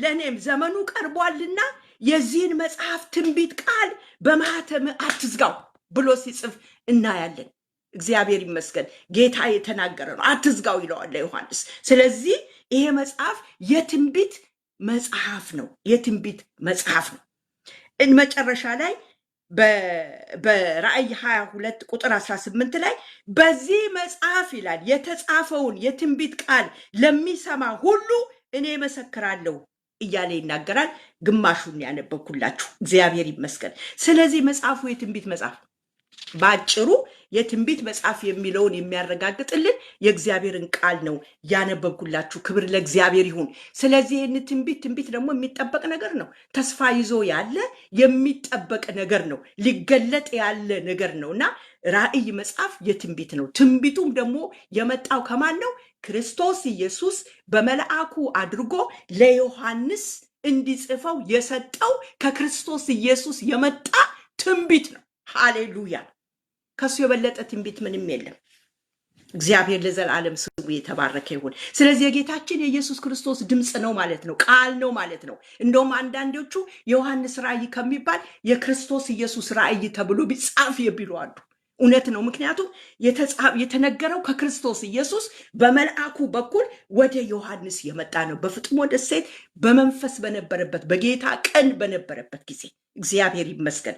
ለእኔም ዘመኑ ቀርቧልና የዚህን መጽሐፍ ትንቢት ቃል በማህተም አትዝጋው ብሎ ሲጽፍ እናያለን። እግዚአብሔር ይመስገን፣ ጌታ የተናገረ ነው። አትዝጋው ይለዋል ዮሐንስ። ስለዚህ ይሄ መጽሐፍ የትንቢት መጽሐፍ ነው፣ የትንቢት መጽሐፍ ነው። መጨረሻ ላይ በራእይ 22 ቁጥር 18 ላይ በዚህ መጽሐፍ ይላል የተጻፈውን የትንቢት ቃል ለሚሰማ ሁሉ እኔ መሰክራለሁ እያለ ይናገራል። ግማሹን ያነበብኩላችሁ፣ እግዚአብሔር ይመስገን። ስለዚህ መጽሐፉ የትንቢት መጽሐፍ፣ በአጭሩ የትንቢት መጽሐፍ የሚለውን የሚያረጋግጥልን የእግዚአብሔርን ቃል ነው ያነበብኩላችሁ። ክብር ለእግዚአብሔር ይሁን። ስለዚህ ይህን ትንቢት ደግሞ የሚጠበቅ ነገር ነው። ተስፋ ይዞ ያለ የሚጠበቅ ነገር ነው። ሊገለጥ ያለ ነገር ነው እና ራእይ መጽሐፍ የትንቢት ነው። ትንቢቱም ደግሞ የመጣው ከማን ነው? ክርስቶስ ኢየሱስ በመልአኩ አድርጎ ለዮሐንስ እንዲጽፈው የሰጠው ከክርስቶስ ኢየሱስ የመጣ ትንቢት ነው። ሃሌሉያ! ከሱ የበለጠ ትንቢት ምንም የለም። እግዚአብሔር ለዘላለም ስሙ የተባረከ ይሁን። ስለዚህ የጌታችን የኢየሱስ ክርስቶስ ድምፅ ነው ማለት ነው፣ ቃል ነው ማለት ነው። እንደውም አንዳንዶቹ የዮሐንስ ራእይ ከሚባል የክርስቶስ ኢየሱስ ራእይ ተብሎ ቢጻፍ የሚሉ አሉ። እውነት ነው። ምክንያቱም የተነገረው ከክርስቶስ ኢየሱስ በመልአኩ በኩል ወደ ዮሐንስ የመጣ ነው፣ በፍጥሞ ደሴት በመንፈስ በነበረበት በጌታ ቀን በነበረበት ጊዜ። እግዚአብሔር ይመስገን።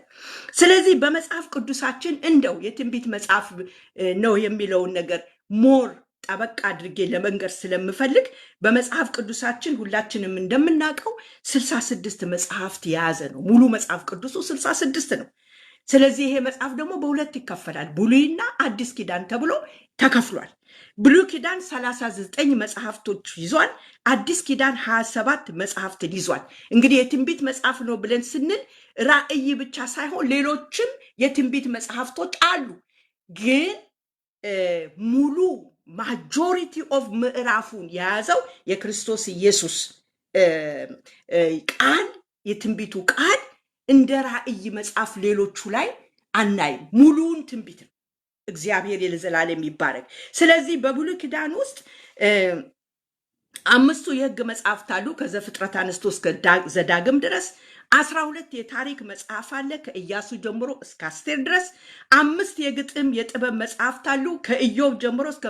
ስለዚህ በመጽሐፍ ቅዱሳችን እንደው የትንቢት መጽሐፍ ነው የሚለውን ነገር ሞር ጠበቅ አድርጌ ለመንገር ስለምፈልግ በመጽሐፍ ቅዱሳችን ሁላችንም እንደምናውቀው 66 መጽሐፍት የያዘ ነው። ሙሉ መጽሐፍ ቅዱሱ 66 ነው። ስለዚህ ይሄ መጽሐፍ ደግሞ በሁለት ይከፈላል። ብሉይና አዲስ ኪዳን ተብሎ ተከፍሏል። ብሉይ ኪዳን 39 መጽሐፍቶች ይዟል። አዲስ ኪዳን 27 መጽሐፍትን ይዟል። እንግዲህ የትንቢት መጽሐፍ ነው ብለን ስንል ራእይ ብቻ ሳይሆን ሌሎችም የትንቢት መጽሐፍቶች አሉ። ግን ሙሉ ማጆሪቲ ኦፍ ምዕራፉን የያዘው የክርስቶስ ኢየሱስ ቃል፣ የትንቢቱ ቃል እንደ ራእይ መጽሐፍ ሌሎቹ ላይ አናይም። ሙሉውን ትንቢት ነው። እግዚአብሔር ለዘላለም ይባረክ። ስለዚህ በብሉይ ኪዳን ውስጥ 5 የሕግ መጽሐፍት አሉ፣ ከዘፍጥረት አንስቶ እስከ ዘዳግም ድረስ። 12 የታሪክ መጽሐፍ አለ፣ ከኢያሱ ጀምሮ እስከ አስቴር ድረስ። 5 የግጥም የጥበብ መጽሐፍት አሉ፣ ከኢዮብ ጀምሮ እስከ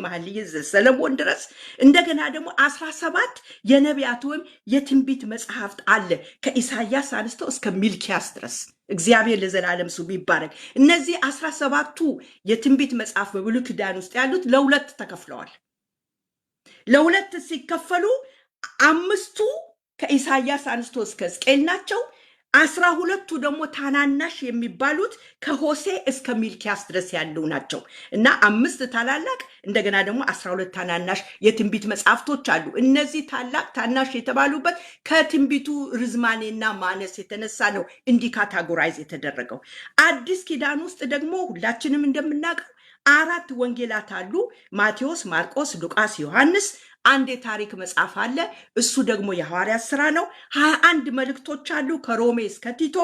መኃልየ ዘሰሎሞን ድረስ። እንደገና ደግሞ 17 የነቢያት ወይም የትንቢት መጽሐፍት አለ፣ ከኢሳያስ አንስቶ እስከ ሚልኪያስ ድረስ። እግዚአብሔር ለዘላለም ስሙ ይባረክ። እነዚህ 17ቱ የትንቢት መጽሐፍ በብሉይ ኪዳን ውስጥ ያሉት ለሁለት ተከፍለዋል። ለሁለት ሲከፈሉ 5ቱ ከኢሳያስ አንስቶ እስከ ሕዝቅኤል ናቸው። 12ቱ ደግሞ ታናናሽ የሚባሉት ከሆሴ እስከ ሚልኪያስ ድረስ ያሉ ናቸው እና 5 ታላላቅ እንደገና ደግሞ 12 ታናናሽ የትንቢት መጽሐፍቶች አሉ። እነዚህ ታላቅ ታናሽ የተባሉበት ከትንቢቱ ርዝማኔና ማነስ የተነሳ ነው እንዲህ ካታጎራይዝ የተደረገው። አዲስ ኪዳን ውስጥ ደግሞ ሁላችንም እንደምናውቀው 4 ወንጌላት አሉ፣ ማቴዎስ፣ ማርቆስ፣ ሉቃስ፣ ዮሐንስ። አንድ የታሪክ መጽሐፍ አለ፣ እሱ ደግሞ የሐዋርያት ሥራ ነው። 21 መልእክቶች አሉ ከሮሜ እስከ ቲቶ።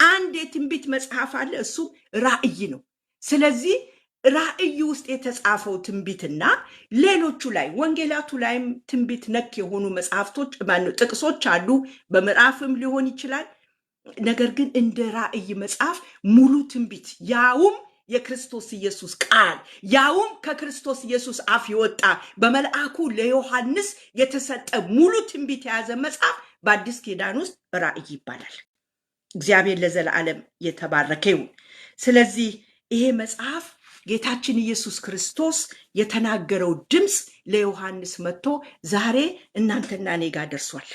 አንድ የትንቢት መጽሐፍ አለ፣ እሱ ራእይ ነው። ስለዚህ ራእይ ውስጥ የተጻፈው ትንቢትና ሌሎቹ ላይ ወንጌላቱ ላይም ትንቢት ነክ የሆኑ መጽሐፍቶች ጥቅሶች አሉ፣ በምዕራፍም ሊሆን ይችላል። ነገር ግን እንደ ራእይ መጽሐፍ ሙሉ ትንቢት ያውም የክርስቶስ ኢየሱስ ቃል ያውም ከክርስቶስ ኢየሱስ አፍ የወጣ በመልአኩ ለዮሐንስ የተሰጠ ሙሉ ትንቢት የያዘ መጽሐፍ በአዲስ ኪዳን ውስጥ ራእይ ይባላል። እግዚአብሔር ለዘላለም የተባረከ ይሁን። ስለዚህ ይሄ መጽሐፍ ጌታችን ኢየሱስ ክርስቶስ የተናገረው ድምፅ ለዮሐንስ መጥቶ ዛሬ እናንተና እኔ ጋር ደርሷል።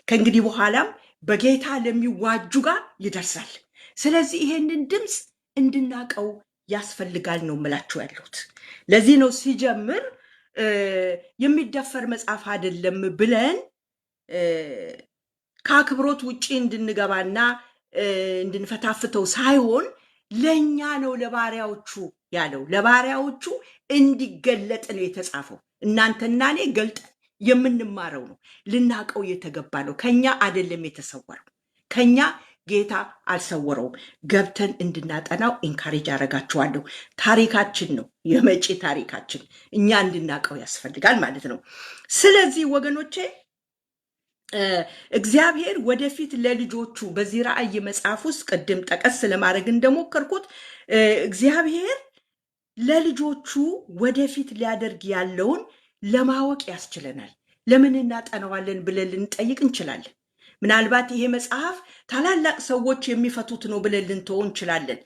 ከእንግዲህ በኋላም በጌታ ለሚዋጁ ጋር ይደርሳል። ስለዚህ ይሄንን ድምፅ እንድናቀው ያስፈልጋል ነው የምላችሁ ያለሁት። ለዚህ ነው ሲጀምር የሚደፈር መጽሐፍ አይደለም ብለን ከአክብሮት ውጪ እንድንገባና እንድንፈታፍተው ሳይሆን ለኛ ነው ለባሪያዎቹ ያለው። ለባሪያዎቹ እንዲገለጥ ነው የተጻፈው። እናንተና እኔ ገልጠን የምንማረው ነው፣ ልናቀው የተገባ ነው። ከኛ አይደለም የተሰወረው፣ ከኛ ጌታ አልሰወረውም። ገብተን እንድናጠናው ኢንካሬጅ አደርጋችኋለሁ። ታሪካችን ነው፣ የመጪ ታሪካችን፣ እኛ እንድናቀው ያስፈልጋል ማለት ነው። ስለዚህ ወገኖቼ እግዚአብሔር ወደፊት ለልጆቹ በዚህ ራእይ መጽሐፍ ውስጥ ቅድም ጠቀስ ለማድረግ እንደሞከርኩት እግዚአብሔር ለልጆቹ ወደፊት ሊያደርግ ያለውን ለማወቅ ያስችለናል። ለምን እናጠናዋለን ብለን ልንጠይቅ እንችላለን። ምናልባት ይሄ መጽሐፍ ታላላቅ ሰዎች የሚፈቱት ነው ብለን ልንተው እንችላለን።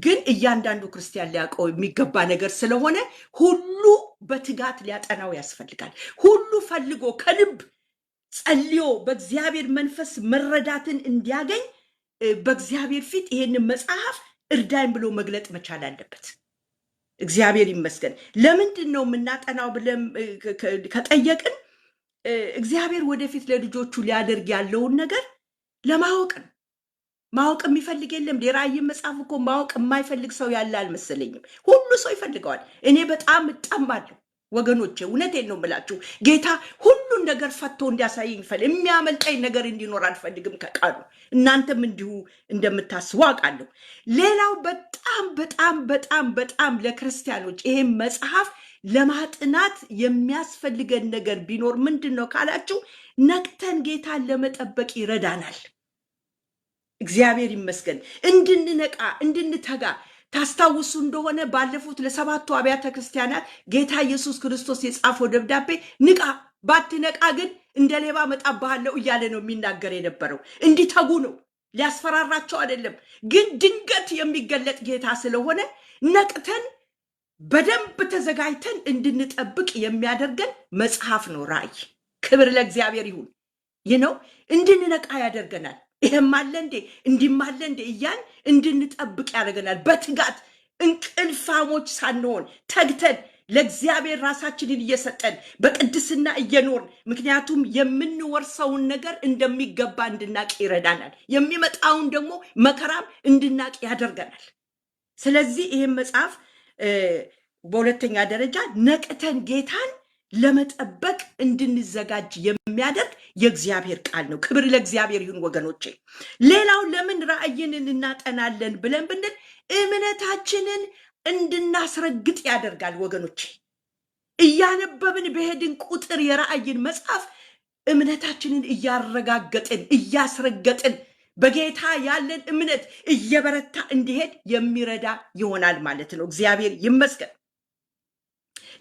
ግን እያንዳንዱ ክርስቲያን ሊያውቀው የሚገባ ነገር ስለሆነ ሁሉ በትጋት ሊያጠናው ያስፈልጋል። ሁሉ ፈልጎ ከልብ ጸልዮ በእግዚአብሔር መንፈስ መረዳትን እንዲያገኝ በእግዚአብሔር ፊት ይሄንን መጽሐፍ እርዳኝ ብሎ መግለጥ መቻል አለበት። እግዚአብሔር ይመስገን። ለምንድን ነው የምናጠናው ብለን ከጠየቅን እግዚአብሔር ወደፊት ለልጆቹ ሊያደርግ ያለውን ነገር ለማወቅ ነው። ማወቅ የሚፈልግ የለም። የራእይን መጽሐፍ እኮ ማወቅ የማይፈልግ ሰው ያለ አልመሰለኝም። ሁሉ ሰው ይፈልገዋል። እኔ በጣም እጠማለሁ ወገኖቼ፣ እውነቴን ነው የምላችሁ። ጌታ ሁሉን ነገር ፈቶ እንዲያሳየኝ ይፈልግ። የሚያመልጠኝ ነገር እንዲኖር አልፈልግም ከቃሉ። እናንተም እንዲሁ እንደምታስቡ አውቃለሁ። ሌላው በጣም በጣም በጣም በጣም ለክርስቲያኖች ይሄን መጽሐፍ ለማጥናት የሚያስፈልገን ነገር ቢኖር ምንድን ነው ካላችሁ፣ ነቅተን ጌታን ለመጠበቅ ይረዳናል። እግዚአብሔር ይመስገን። እንድንነቃ እንድንተጋ ታስታውሱ እንደሆነ ባለፉት ለሰባቱ አብያተ ክርስቲያናት ጌታ ኢየሱስ ክርስቶስ የጻፈው ደብዳቤ ንቃ፣ ባትነቃ ግን እንደ ሌባ መጣብሃለሁ እያለ ነው የሚናገር የነበረው። እንዲተጉ ነው፣ ሊያስፈራራቸው አይደለም። ግን ድንገት የሚገለጥ ጌታ ስለሆነ ነቅተን በደንብ ተዘጋጅተን እንድንጠብቅ የሚያደርገን መጽሐፍ ነው ራእይ። ክብር ለእግዚአብሔር ይሁን። ይህ ነው እንድንነቃ ያደርገናል። ይሄም አለ እንዴ እንዲህም አለ እንዴ እያን እንድንጠብቅ ያደርገናል። በትጋት እንቅልፋሞች ሳንሆን ተግተን ለእግዚአብሔር ራሳችንን እየሰጠን በቅድስና እየኖርን፣ ምክንያቱም የምንወርሰውን ነገር እንደሚገባ እንድናቅ ይረዳናል። የሚመጣውን ደግሞ መከራም እንድናቅ ያደርገናል። ስለዚህ ይህም መጽሐፍ በሁለተኛ ደረጃ ነቅተን ጌታን ለመጠበቅ እንድንዘጋጅ የሚያደርግ የእግዚአብሔር ቃል ነው። ክብር ለእግዚአብሔር ይሁን ወገኖቼ። ሌላው ለምን ራእይን እናጠናለን ብለን ብንል እምነታችንን እንድናስረግጥ ያደርጋል ወገኖቼ። እያነበብን በሄድን ቁጥር የራእይን መጽሐፍ እምነታችንን እያረጋገጥን እያስረገጥን በጌታ ያለን እምነት እየበረታ እንዲሄድ የሚረዳ ይሆናል ማለት ነው። እግዚአብሔር ይመስገን።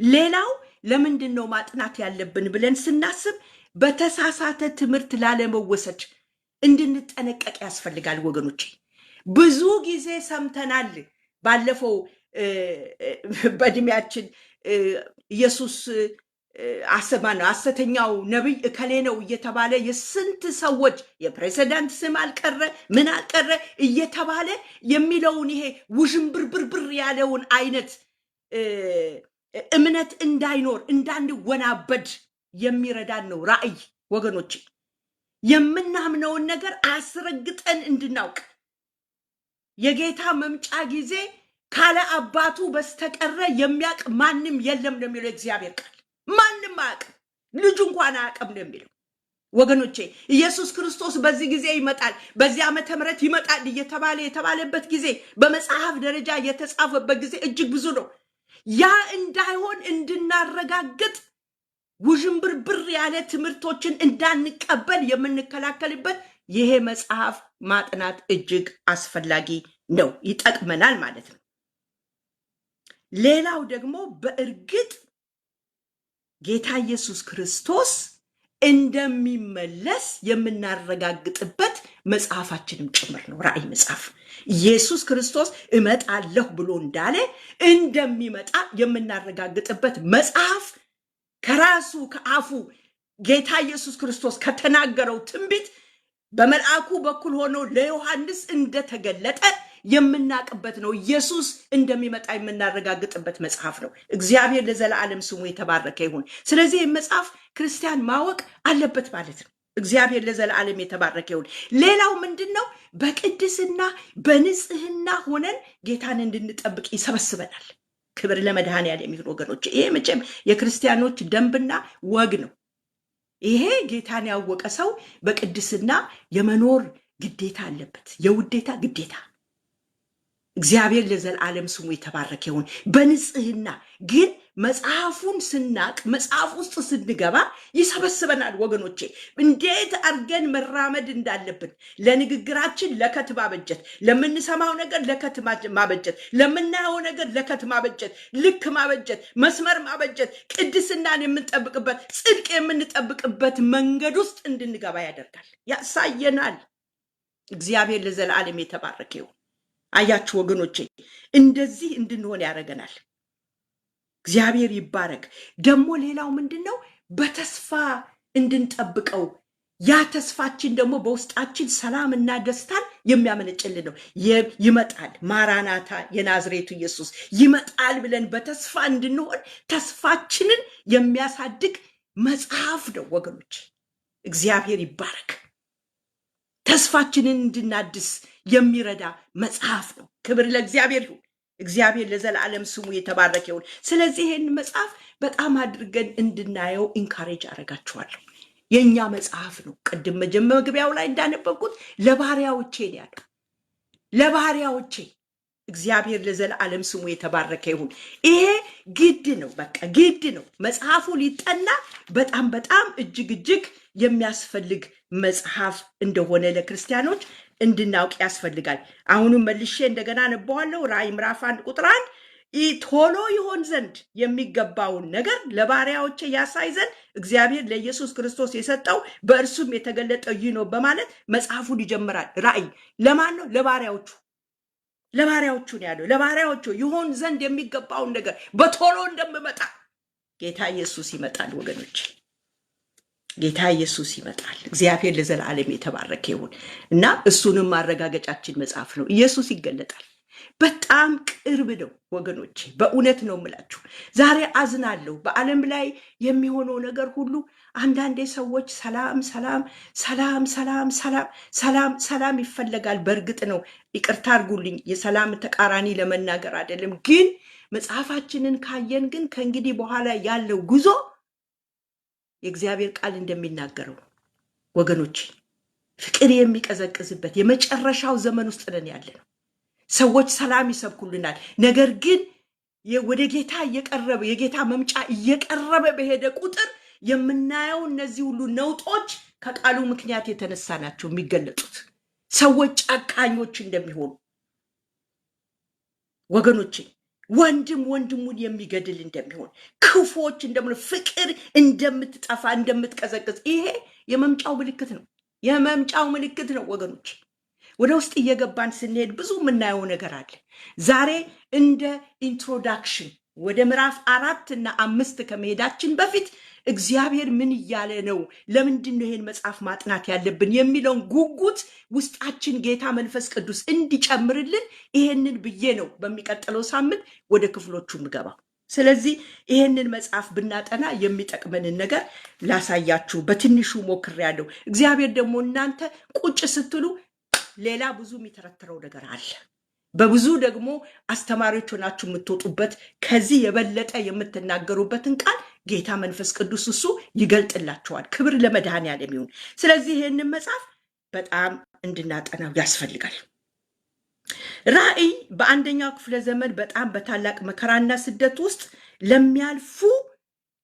ሌላው ለምንድን ነው ማጥናት ያለብን ብለን ስናስብ በተሳሳተ ትምህርት ላለመወሰድ እንድንጠነቀቅ ያስፈልጋል ወገኖቼ። ብዙ ጊዜ ሰምተናል። ባለፈው በእድሜያችን ኢየሱስ ሐሰተኛው ነቢይ እከሌ ነው እየተባለ የስንት ሰዎች የፕሬዚዳንት ስም አልቀረ ምን አልቀረ እየተባለ የሚለውን ይሄ ውዥንብርብርብር ያለውን አይነት እምነት እንዳይኖር እንዳንወናበድ የሚረዳን ነው ራእይ ወገኖች። የምናምነውን ነገር አስረግጠን እንድናውቅ የጌታ መምጫ ጊዜ ካለ አባቱ በስተቀረ የሚያውቅ ማንም የለም ነው የሚለው እግዚአብሔር ቃል። ማንም አያውቅም፣ ልጁ እንኳን አያውቅም ነው የሚለው ወገኖቼ። ኢየሱስ ክርስቶስ በዚህ ጊዜ ይመጣል፣ በዚህ ዓመተ ምህረት ይመጣል እየተባለ የተባለበት ጊዜ በመጽሐፍ ደረጃ የተጻፈበት ጊዜ እጅግ ብዙ ነው። ያ እንዳይሆን እንድናረጋግጥ ውዥንብርብር ያለ ትምህርቶችን እንዳንቀበል የምንከላከልበት ይሄ መጽሐፍ ማጥናት እጅግ አስፈላጊ ነው፣ ይጠቅመናል ማለት ነው። ሌላው ደግሞ በእርግጥ ጌታ ኢየሱስ ክርስቶስ እንደሚመለስ የምናረጋግጥበት መጽሐፋችንም ጭምር ነው። ራእይ መጽሐፍ ኢየሱስ ክርስቶስ እመጣለሁ ብሎ እንዳለ እንደሚመጣ የምናረጋግጥበት መጽሐፍ ከራሱ ከአፉ ጌታ ኢየሱስ ክርስቶስ ከተናገረው ትንቢት በመልአኩ በኩል ሆኖ ለዮሐንስ እንደተገለጠ የምናቅበት ነው። ኢየሱስ እንደሚመጣ የምናረጋግጥበት መጽሐፍ ነው። እግዚአብሔር ለዘላለም ስሙ የተባረከ ይሁን። ስለዚህ መጽሐፍ ክርስቲያን ማወቅ አለበት ማለት ነው። እግዚአብሔር ለዘላለም የተባረከ ይሁን። ሌላው ምንድነው? በቅድስና በንጽህና ሆነን ጌታን እንድንጠብቅ ይሰበስበናል። ክብር ለመድኃኔዓለም ይሁን ወገኖች። ይሄ መቼም የክርስቲያኖች ደንብና ወግ ነው። ይሄ ጌታን ያወቀ ሰው በቅድስና የመኖር ግዴታ አለበት፣ የውዴታ ግዴታ። እግዚአብሔር ለዘላለም ስሙ የተባረከ ይሁን። በንጽህና ግን መጽሐፉን ስናቅ መጽሐፍ ውስጥ ስንገባ ይሰበስበናል ወገኖቼ። እንዴት አርገን መራመድ እንዳለብን ለንግግራችን ለከት ማበጀት፣ ለምንሰማው ነገር ለከት ማበጀት፣ ለምናየው ነገር ለከት ማበጀት፣ ልክ ማበጀት፣ መስመር ማበጀት፣ ቅድስናን የምንጠብቅበት ጽድቅ የምንጠብቅበት መንገድ ውስጥ እንድንገባ ያደርጋል፣ ያሳየናል። እግዚአብሔር ለዘላለም የተባረከ ይሁን። አያችሁ ወገኖቼ፣ እንደዚህ እንድንሆን ያደርገናል። እግዚአብሔር ይባረክ። ደግሞ ሌላው ምንድነው? በተስፋ እንድንጠብቀው፣ ያ ተስፋችን ደግሞ በውስጣችን ሰላምና ደስታን የሚያመነጭልን ነው። ይመጣል፣ ማራናታ የናዝሬቱ ኢየሱስ ይመጣል ብለን በተስፋ እንድንሆን ተስፋችንን የሚያሳድግ መጽሐፍ ነው ወገኖች። እግዚአብሔር ይባረክ። ተስፋችንን እንድናድስ የሚረዳ መጽሐፍ ነው። ክብር ለእግዚአብሔር ይሁን። እግዚአብሔር ለዘላለም ስሙ የተባረከ ይሁን። ስለዚህ ይህን መጽሐፍ በጣም አድርገን እንድናየው ኢንካሬጅ አደርጋችኋለሁ። የኛ መጽሐፍ ነው። ቅድም መግቢያው ላይ እንዳነበብኩት ለባሪያዎቼ ነው ያለው፣ ለባሪያዎቼ። እግዚአብሔር ለዘላለም ስሙ የተባረከ ይሁን። ይሄ ግድ ነው፣ በቃ ግድ ነው። መጽሐፉ ሊጠና በጣም በጣም እጅግ የሚያስፈልግ መጽሐፍ እንደሆነ ለክርስቲያኖች እንድናውቅ ያስፈልጋል። አሁንም መልሼ እንደገና አነበዋለሁ። ራእይ ምዕራፍ 1 ቁጥር 1 ቶሎ ይሆን ዘንድ የሚገባውን ነገር ለባሪያዎቼ ያሳይ ዘንድ እግዚአብሔር ለኢየሱስ ክርስቶስ የሰጠው በእርሱም የተገለጠው ይህ ነው በማለት መጽሐፉን ይጀምራል። ራእይ ለማን ነው? ለባሪያዎቹ። ለባሪያዎቹ ነው ያለው። ለባሪያዎቹ ይሆን ዘንድ የሚገባውን ነገር በቶሎ እንደምመጣ ጌታ ኢየሱስ ይመጣል ወገኖች። ጌታ ኢየሱስ ይመጣል። እግዚአብሔር ለዘላለም የተባረከ ይሁን እና እሱንም ማረጋገጫችን መጽሐፍ ነው። ኢየሱስ ይገለጣል። በጣም ቅርብ ነው ወገኖቼ። በእውነት ነው የምላችሁ። ዛሬ አዝናለሁ። በዓለም ላይ የሚሆነው ነገር ሁሉ አንዳንዴ ሰዎች ሰላም ሰላም ሰላም ሰላም ሰላም ሰላም ሰላም ይፈለጋል። በእርግጥ ነው፣ ይቅርታ አድርጉልኝ፣ የሰላም ተቃራኒ ለመናገር አይደለም። ግን መጽሐፋችንን ካየን ግን ከእንግዲህ በኋላ ያለው ጉዞ የእግዚአብሔር ቃል እንደሚናገረው ወገኖች፣ ፍቅር የሚቀዘቅዝበት የመጨረሻው ዘመን ውስጥ ነን ያለነው። ሰዎች ሰላም ይሰብኩልናል። ነገር ግን ወደ ጌታ እየቀረበ የጌታ መምጫ እየቀረበ በሄደ ቁጥር የምናየው እነዚህ ሁሉ ነውጦች ከቃሉ ምክንያት የተነሳ ናቸው የሚገለጡት። ሰዎች ጨካኞች እንደሚሆኑ ወገኖቼ፣ ወንድም ወንድሙን የሚገድል እንደሚሆን፣ ክፉዎች እንደሚሆን፣ ፍቅር እንደምትጠፋ እንደምትቀዘቅዝ፣ ይሄ የመምጫው ምልክት ነው። የመምጫው ምልክት ነው ወገኖች። ወደ ውስጥ እየገባን ስንሄድ ብዙ የምናየው ነገር አለ። ዛሬ እንደ ኢንትሮዳክሽን ወደ ምዕራፍ 4 እና 5 ከመሄዳችን በፊት እግዚአብሔር ምን እያለ ነው፣ ለምንድን ነው ይሄን መጽሐፍ ማጥናት ያለብን የሚለውን ጉጉት ውስጣችን ጌታ መንፈስ ቅዱስ እንዲጨምርልን ይሄንን ብዬ ነው በሚቀጥለው ሳምንት ወደ ክፍሎቹ ምገባው። ስለዚህ ይሄንን መጽሐፍ ብናጠና የሚጠቅመንን ነገር ላሳያችሁ በትንሹ ሞክሬያለሁ። እግዚአብሔር ደግሞ እናንተ ቁጭ ስትሉ ሌላ ብዙ የሚተረተረው ነገር አለ። በብዙ ደግሞ አስተማሪዎች ሆናችሁ የምትወጡበት ከዚህ የበለጠ የምትናገሩበትን ቃል ጌታ መንፈስ ቅዱስ እሱ ይገልጥላችኋል። ክብር ለመድኃኔዓለም ይሁን። ስለዚህ ይህንን መጽሐፍ በጣም እንድናጠናው ያስፈልጋል። ራእይ በአንደኛው ክፍለ ዘመን በጣም በታላቅ መከራና ስደት ውስጥ ለሚያልፉ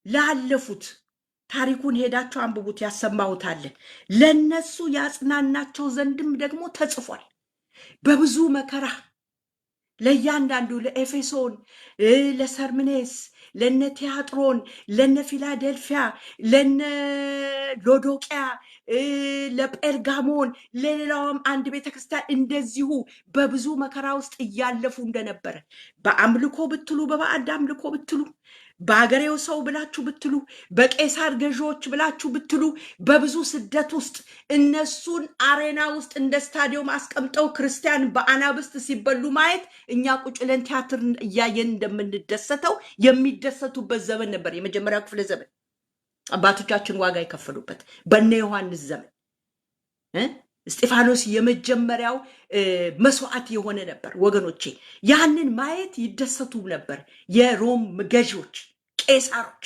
ላለፉት ታሪኩን ሄዳችሁ አንብቡት፣ ያሰማሁታል። ለነሱ ያጽናናቸው ዘንድም ደግሞ ተጽፏል። በብዙ መከራ ለእያንዳንዱ ለኤፌሶን፣ ለሰርምኔስ፣ ለነ ቲያጥሮን፣ ለነ ፊላደልፊያ፣ ለነ ሎዶቅያ፣ ለጴርጋሞን፣ ለሌላውም አንድ ቤተክርስቲያን እንደዚሁ በብዙ መከራ ውስጥ እያለፉ እንደነበረ በአምልኮ ብትሉ፣ በባዕድ አምልኮ ብትሉ፣ በአገሬው ሰው ብላችሁ ብትሉ፣ በቄሳር ገዢዎች ብላችሁ ብትሉ፣ በብዙ ስደት ውስጥ እነሱን አሬና ውስጥ እንደ ስታዲየም አስቀምጠው ክርስቲያን በአናብስት ሲበሉ ማየት እኛ ቁጭ ብለን ቲያትር እያየን እንደምንደሰተው የሚደሰቱበት ዘመን ነበር። የመጀመሪያው ክፍለ ዘመን አባቶቻችን ዋጋ የከፈሉበት በነ ዮሐንስ ዘመን እስጢፋኖስ የመጀመሪያው መስዋዕት የሆነ ነበር። ወገኖቼ ያንን ማየት ይደሰቱ ነበር። የሮም ገዢዎች ቄሳሮች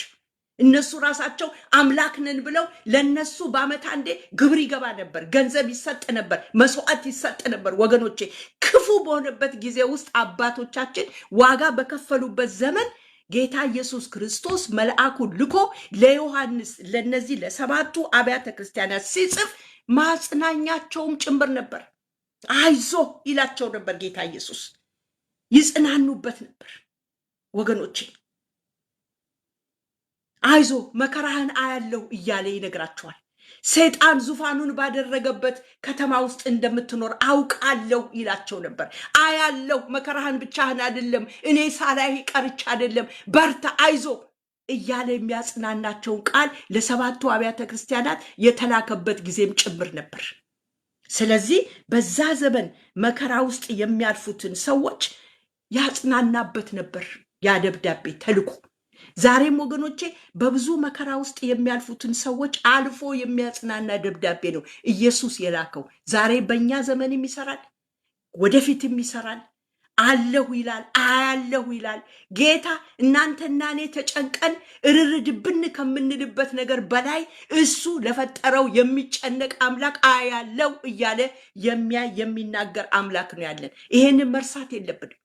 እነሱ ራሳቸው አምላክ ነን ብለው ለነሱ በዓመት አንዴ ግብር ይገባ ነበር፣ ገንዘብ ይሰጥ ነበር፣ መስዋዕት ይሰጥ ነበር። ወገኖቼ ክፉ በሆነበት ጊዜ ውስጥ አባቶቻችን ዋጋ በከፈሉበት ዘመን ጌታ ኢየሱስ ክርስቶስ መልአኩን ልኮ ለዮሐንስ ለነዚህ ለሰባቱ አብያተ ክርስቲያናት ሲጽፍ ማጽናኛቸውም ጭምር ነበር። አይዞ ይላቸው ነበር። ጌታ ኢየሱስ ይጽናኑበት ነበር። ወገኖቼ አይዞ መከራህን አያለው እያለ ይነግራቸዋል። ሰይጣን ዙፋኑን ባደረገበት ከተማ ውስጥ እንደምትኖር አውቃለሁ ይላቸው ነበር። አያለው መከራህን ብቻህን አይደለም፣ እኔ ሳላይ ቀርቻ አይደለም፣ በርታ አይዞ እያለ የሚያጽናናቸውን ቃል ለሰባቱ አብያተ ክርስቲያናት የተላከበት ጊዜም ጭምር ነበር። ስለዚህ በዛ ዘመን መከራ ውስጥ የሚያልፉትን ሰዎች ያጽናናበት ነበር ያ ደብዳቤ ተልኮ። ዛሬም ወገኖቼ በብዙ መከራ ውስጥ የሚያልፉትን ሰዎች አልፎ የሚያጽናና ደብዳቤ ነው ኢየሱስ የላከው። ዛሬ በእኛ ዘመንም ይሰራል፣ ወደፊትም ይሰራል። አለሁ ይላል፣ አያለሁ ይላል ጌታ። እናንተና እኔ ተጨንቀን እርርድብን ከምንልበት ነገር በላይ እሱ ለፈጠረው የሚጨነቅ አምላክ አያለው እያለ የሚናገር አምላክ ነው ያለን። ይሄንን መርሳት የለብንም።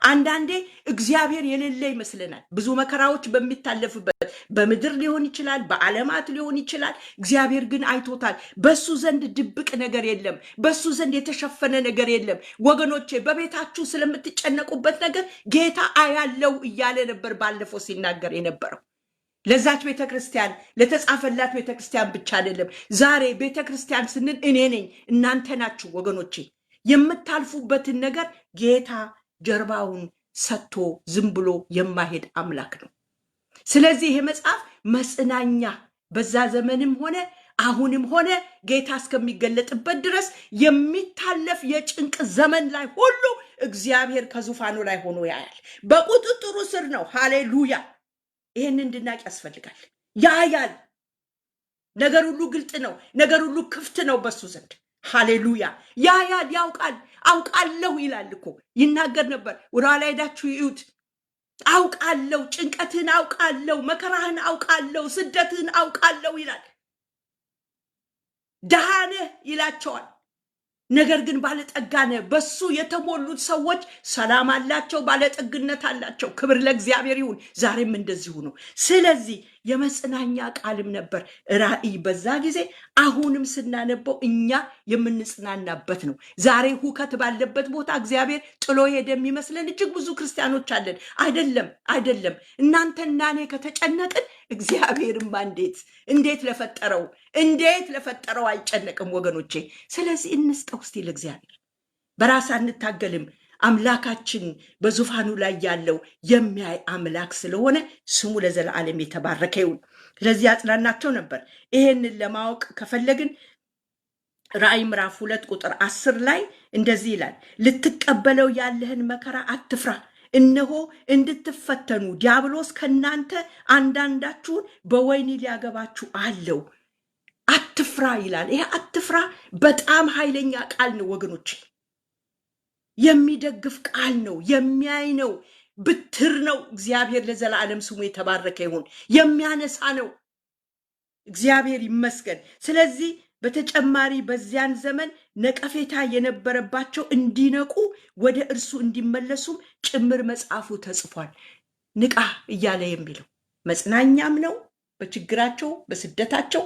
አንዳንዴ እግዚአብሔር የሌለ ይመስለናል። ብዙ መከራዎች በሚታለፍበት በምድር ሊሆን ይችላል፣ በዓለማት ሊሆን ይችላል። እግዚአብሔር ግን አይቶታል። በሱ ዘንድ ድብቅ ነገር የለም። በሱ ዘንድ የተሸፈነ ነገር የለም። ወገኖቼ በቤታችሁ ስለምትጨነቁበት ነገር ጌታ አያለው እያለ ነበር ባለፈው ሲናገር የነበረው። ለዛች ቤተክርስቲያን ለተጻፈላት ቤተክርስቲያን ብቻ አይደለም። ዛሬ ቤተክርስቲያን ስንል እኔ ነኝ፣ እናንተ ናችሁ። ወገኖቼ የምታልፉበትን ነገር ጌታ ጀርባውን ሰጥቶ ዝም ብሎ የማይሄድ አምላክ ነው። ስለዚህ ይሄ መጽሐፍ መጽናኛ በዛ ዘመንም ሆነ አሁንም ሆነ ጌታ እስከሚገለጥበት ድረስ የሚታለፍ የጭንቅ ዘመን ላይ ሁሉ እግዚአብሔር ከዙፋኑ ላይ ሆኖ ያያል። በቁጥጥሩ ስር ነው። ሃሌሉያ! ይህን እንድናቅ ያስፈልጋል። ያያል። ነገር ሁሉ ግልጥ ነው። ነገር ሁሉ ክፍት ነው በሱ ዘንድ። ሃሌሉያ! ያያል፣ ያውቃል። አውቃለሁ ይላል እኮ ይናገር ነበር። ወደ ኋላ ሄዳችሁ ይዩት። አውቃለሁ፣ ጭንቀትህን አውቃለሁ፣ መከራህን አውቃለሁ፣ ስደትህን አውቃለሁ ይላል። ድሃ ነህ ይላቸዋል። ነገር ግን ባለጠጋ ነህ። በሱ የተሞሉት ሰዎች ሰላም አላቸው፣ ባለጠግነት አላቸው። ክብር ለእግዚአብሔር ይሁን። ዛሬም እንደዚሁ ነው። ስለዚህ የመጽናኛ ቃልም ነበር ራእይ በዛ ጊዜ። አሁንም ስናነበው እኛ የምንጽናናበት ነው። ዛሬ ሁከት ባለበት ቦታ እግዚአብሔር ጥሎ ሄደ የሚመስለን እጅግ ብዙ ክርስቲያኖች አለን። አይደለም። እናንተና እኔ ከተጨነቅን እግዚአብሔርማ እንዴት ለፈጠረው አይጨነቅም ወገኖቼ። ስለዚህ እንስጠው እስቲ ለእግዚአብሔር። በራስ አንታገልም። አምላካችን በዙፋኑ ላይ ያለው የሚያይ አምላክ ስለሆነ ስሙ ለዘላለም የተባረከ ይሁን። ስለዚህ ያጽናናቸው ነበር። ይሄንን ለማወቅ ከፈለግን ራእይ ምዕራፍ 2 ቁጥር 10 ላይ እንደዚህ ይላል፣ ልትቀበለው ያለህን መከራ አትፍራ፣ እነሆ እንድትፈተኑ ዲያብሎስ ከናንተ አንዳንዳችሁን በወህኒ ሊያገባችሁ አለው። አትፍራ ይላል። ይሄ አትፍራ በጣም ኃይለኛ ቃል ነው ወገኖች። የሚደግፍ ቃል ነው፣ የሚያይ ነው፣ ብትር ነው። እግዚአብሔር ለዘላለም ስሙ የተባረከ ይሁን። የሚያነሳ ነው። እግዚአብሔር ይመስገን። ስለዚህ በተጨማሪ በዚያን ዘመን ነቀፌታ የነበረባቸው እንዲነቁ ወደ እርሱ እንዲመለሱም ጭምር መጽሐፉ ተጽፏል። ንቃ እያለ የሚለው መጽናኛም ነው በችግራቸው በስደታቸው።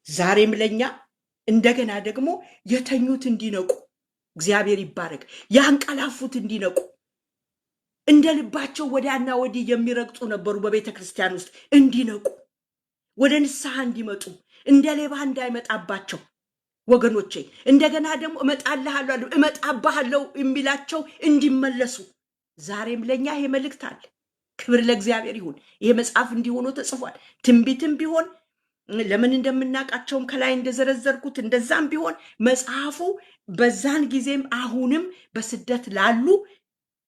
ዛሬም ለኛ እንደገና ደግሞ የተኙት እንዲነቁ እግዚአብሔር ይባረክ። ያንቀላፉት እንዲነቁ እንደ ልባቸው ወዲያና ወዲህ የሚረግጡ ነበሩ። በቤተ ክርስቲያን ውስጥ እንዲነቁ ወደ ንስሐ እንዲመጡ እንደ ሌባ እንዳይመጣባቸው ወገኖቼ እንደገና ደግሞ እመጣባለሁ የሚላቸው እንዲመለሱ ዛሬም ለኛ ይሄ መልእክት አለ። ክብር ለእግዚአብሔር ይሁን። ይሄ መጽሐፍ እንዲሆኑ ተጽፏል። ትንቢትም ቢሆን ለምን እንደምናቃቸውም ከላይ እንደዘረዘርኩት እንደዛም ቢሆን መጽሐፉ በዛን ጊዜም አሁንም በስደት ላሉ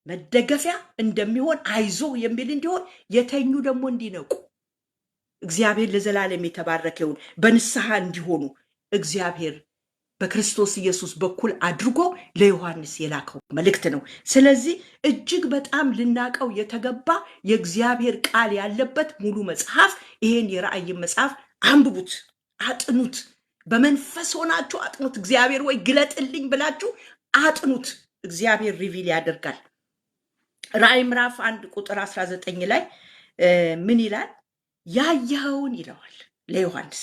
መደገፊያ እንደሚሆን አይዞ የሚል እንዲሆን የተኙ ደግሞ እንዲነቁ እግዚአብሔር ለዘላለም የተባረከ ይሁን። በንስሐ እንዲሆኑ እግዚአብሔር በክርስቶስ ኢየሱስ በኩል አድርጎ ለዮሐንስ የላከው መልእክት ነው። ስለዚህ እጅግ በጣም ልናቀው የተገባ የእግዚአብሔር ቃል ያለበት ሙሉ መጽሐፍ ይሄን የራእይ መጽሐፍ አንብቡት፣ አጥኑት። በመንፈስ ሆናችሁ አጥኑት። እግዚአብሔር ወይ ግለጥልኝ ብላችሁ አጥኑት። እግዚአብሔር ሪቪል ያደርጋል። ራእይ ምዕራፍ 1 ቁጥር 19 ላይ ምን ይላል? ያየኸውን ይለዋል ለዮሐንስ፣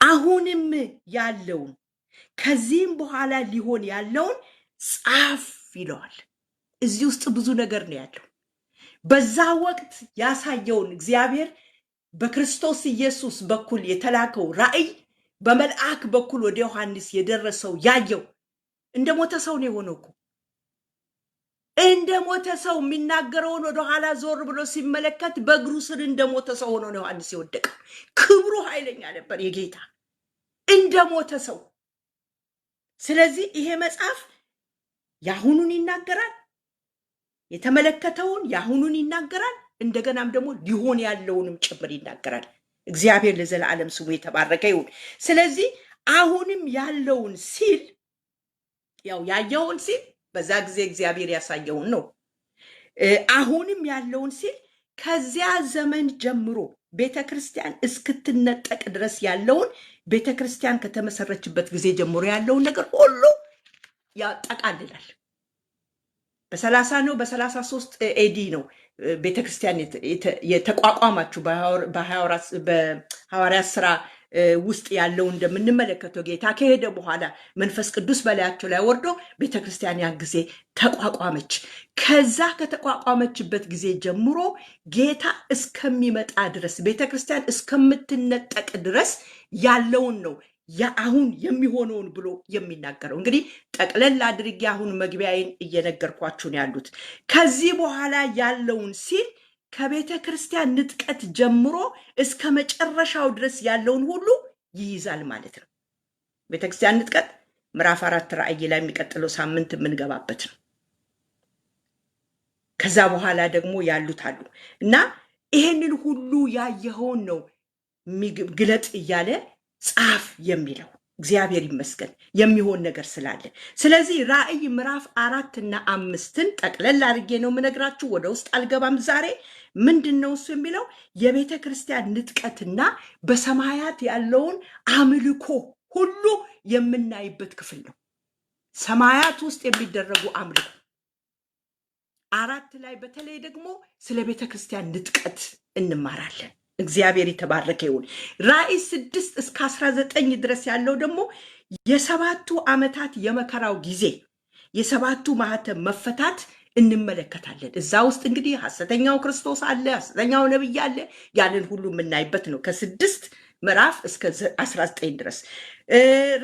አሁንም ያለውን ከዚህም በኋላ ሊሆን ያለውን ጻፍ ይለዋል። እዚህ ውስጥ ብዙ ነገር ነው ያለው። በዛ ወቅት ያሳየውን እግዚአብሔር በክርስቶስ ኢየሱስ በኩል የተላከው ራእይ በመልአክ በኩል ወደ ዮሐንስ የደረሰው ያየው እንደ ሞተ ሰው ነው የሆነው እኮ። እንደ ሞተ ሰው የሚናገረውን ወደ ኋላ ዞር ብሎ ሲመለከት በእግሩ ስር እንደ ሞተ ሰው ሆኖ ነው ዮሐንስ የወደቀው። ክብሩ ኃይለኛ ነበር የጌታ እንደ ሞተ ሰው። ስለዚህ ይሄ መጽሐፍ ያሁኑን ይናገራል፣ የተመለከተውን ያሁኑን ይናገራል፣ እንደገናም ደግሞ ሊሆን ያለውንም ጭምር ይናገራል። እግዚአብሔር ለዘላለም ስሙ የተባረከ ይሁን። ስለዚህ አሁንም ያለውን ሲል ያው ያየውን ሲል በዛ ጊዜ እግዚአብሔር ያሳየውን ነው። አሁንም ያለውን ሲል ከዚያ ዘመን ጀምሮ ቤተክርስቲያን እስክትነጠቅ ድረስ ያለውን ቤተክርስቲያን ከተመሰረችበት ጊዜ ጀምሮ ያለውን ነገር ሁሉ ያጠቃልላል። በ30 ነው በ33 ኤዲ ነው ቤተክርስቲያን የተቋቋማችሁ። በሐዋርያት ሥራ ውስጥ ያለው እንደምንመለከተው ጌታ ከሄደ በኋላ መንፈስ ቅዱስ በላያቸው ላይ ወርዶ ቤተክርስቲያን ያን ጊዜ ተቋቋመች። ከዛ ከተቋቋመችበት ጊዜ ጀምሮ ጌታ እስከሚመጣ ድረስ ቤተክርስቲያን እስከምትነጠቅ ድረስ ያለውን ነው አሁን የሚሆነውን ብሎ የሚናገረው። እንግዲህ ጠቅለል አድርጌ አሁን መግቢያዬን እየነገርኳችሁ ነው ያሉት። ከዚህ በኋላ ያለውን ሲል ከቤተ ክርስቲያን ንጥቀት ጀምሮ እስከ መጨረሻው ድረስ ያለውን ሁሉ ይይዛል ማለት ነው። ቤተ ክርስቲያን ንጥቀት ምዕራፍ 4 ራእይ ላይ የሚቀጥለው ሳምንት የምንገባበት ነው። ከዛ በኋላ ደግሞ ያሉት አሉ እና ይሄንን ሁሉ ያየኸውን ነው ግለጥ እያለ ጻፍ የሚለው። እግዚአብሔር ይመስገን የሚሆን ነገር ስላለ። ስለዚህ ራእይ ምዕራፍ 4 እና 5ን ጠቅለል አድርጌ ነው የምነግራችሁ፣ ወደ ውስጥ አልገባም ዛሬ። ምንድነው እሱ የሚለው? የቤተ ክርስቲያን ንጥቀትና በሰማያት ያለውን አምልኮ ሁሉ የምናይበት ክፍል ነው። ሰማያት ውስጥ የሚደረጉ አምልኮ 4 ላይ በተለይ ደግሞ ስለ ቤተ ክርስቲያን ንጥቀት እንማራለን። እግዚአብሔር የተባረከ ይሁን። ራእይ 6 እስከ 19 ድረስ ያለው ደግሞ የሰባቱ ዓመታት የመከራው ጊዜ የሰባቱ ማህተም መፈታት እንመለከታለን። እዛ ውስጥ እንግዲህ ሐሰተኛው ክርስቶስ አለ፣ ሐሰተኛው ነብይ አለ። ያንን ሁሉ የምናይበት ነው ከ6 ምዕራፍ እስከ 19 ድረስ።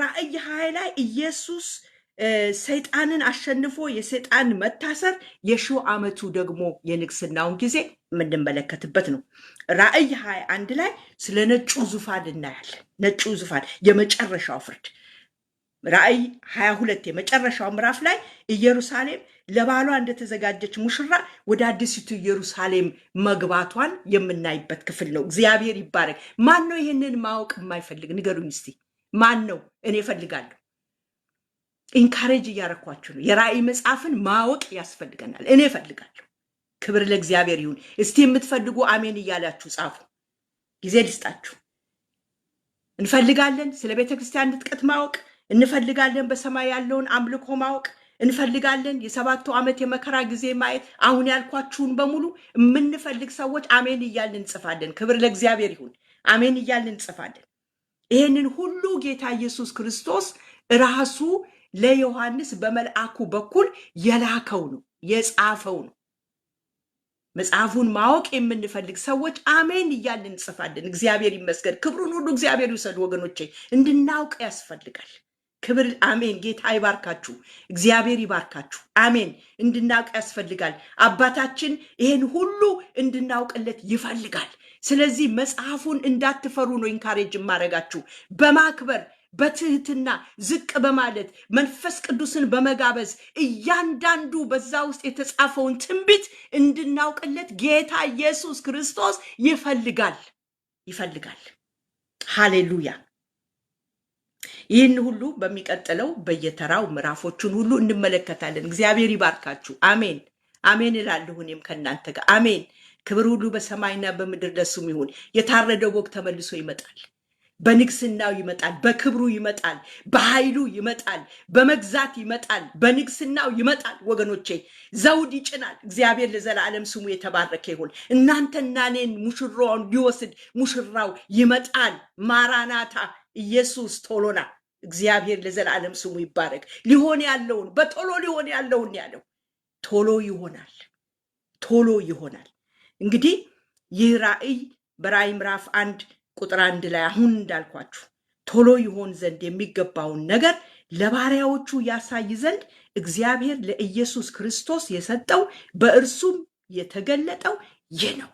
ራእይ 20 ላይ ኢየሱስ ሰይጣንን አሸንፎ የሰይጣን መታሰር የ1000 ዓመቱ ደግሞ የንግስናውን ጊዜ የምንመለከትበት ነው። ራእይ 21 ላይ ስለ ነጩ ዙፋን እናያለን። ነጩ ዙፋን የመጨረሻው ፍርድ። ራእይ 22 የመጨረሻው ምዕራፍ ላይ ኢየሩሳሌም ለባሏ እንደተዘጋጀች ሙሽራ ወደ አዲሲቱ ኢየሩሳሌም መግባቷን የምናይበት ክፍል ነው። እግዚአብሔር ይባረክ። ማን ነው ይህንን ማወቅ የማይፈልግ? ንገሩኝ እስቲ ማን ነው? እኔ እፈልጋለሁ። ኢንካሬጅ እያረኳችሁ ነው። የራእይ መጽሐፍን ማወቅ ያስፈልገናል። እኔ እፈልጋለሁ። ክብር ለእግዚአብሔር ይሁን። እስቲ የምትፈልጉ አሜን እያላችሁ ጻፉ። ጊዜ ልስጣችሁ። እንፈልጋለን ስለ ቤተክርስቲያን ንጥቀት ማወቅ እንፈልጋለን። በሰማይ ያለውን አምልኮ ማወቅ እንፈልጋለን። የ7 ዓመት የመከራ ጊዜ ማየት። አሁን ያልኳችሁን በሙሉ የምንፈልግ ሰዎች አሜን እያልን እንጽፋለን። ክብር ለእግዚአብሔር ይሁን። አሜን እያልን እንጽፋለን። ይህንን ሁሉ ጌታ ኢየሱስ ክርስቶስ ራሱ ለዮሐንስ በመልአኩ በኩል የላከው ነው፣ የጻፈው ነው። መጽሐፉን ማወቅ የምንፈልግ ሰዎች አሜን እያልን እንጽፋለን። እግዚአብሔር ይመስገን። ክብሩን ሁሉ እግዚአብሔር ይውሰድ ወገኖቼ። እንድናውቅ ያስፈልጋል። ክብር አሜን። ጌታ ይባርካችሁ፣ እግዚአብሔር ይባርካችሁ። አሜን። እንድናውቅ ያስፈልጋል። አባታችን ይሄን ሁሉ እንድናውቅለት ይፈልጋል። ስለዚህ መጽሐፉን እንዳትፈሩ ነው ኢንካሬጅ ማረጋችሁ። በማክበር በትህትና ዝቅ በማለት መንፈስ ቅዱስን በመጋበዝ እያንዳንዱ በዛ ውስጥ የተጻፈውን ትንቢት እንድናውቅለት ጌታ ኢየሱስ ክርስቶስ ይፈልጋል። ሃሌሉያ። ይህን ሁሉ በሚቀጥለው በየተራው ምዕራፎቹን ሁሉ እንመለከታለን። እግዚአብሔር ይባርካችሁ። አሜን አሜን እላለሁ። እኔም ከእናንተ ጋር አሜን። ክብር ሁሉ በሰማይና በምድር ለሱም ይሁን። የታረደው በግ ተመልሶ ይመጣል። በንግስናው ይመጣል፣ በክብሩ ይመጣል፣ በኃይሉ ይመጣል፣ በመግዛት ይመጣል፣ በንግስናው ይመጣል። ወገኖቼ ዘውድ ይጭናል። እግዚአብሔር ለዘላለም ስሙ የተባረከ ይሁን። እናንተና እኔን ሙሽራውን ሊወስድ ሙሽራው ይመጣል። ማራናታ ኢየሱስ ቶሎና። እግዚአብሔር ለዘላለም ስሙ ይባረክ። ሊሆን ያለውን በቶሎ ሊሆን ያለውን ያለው ቶሎ ይሆናል። እንግዲህ ይህ ራእይ በራእይ ምዕራፍ 1 ቁጥር 1 ላይ አሁን እንዳልኳችሁ ቶሎ ይሆን ዘንድ የሚገባውን ነገር ለባሪያዎቹ ያሳይ ዘንድ እግዚአብሔር ለኢየሱስ ክርስቶስ የሰጠው በእርሱም የተገለጠው ይህ ነው።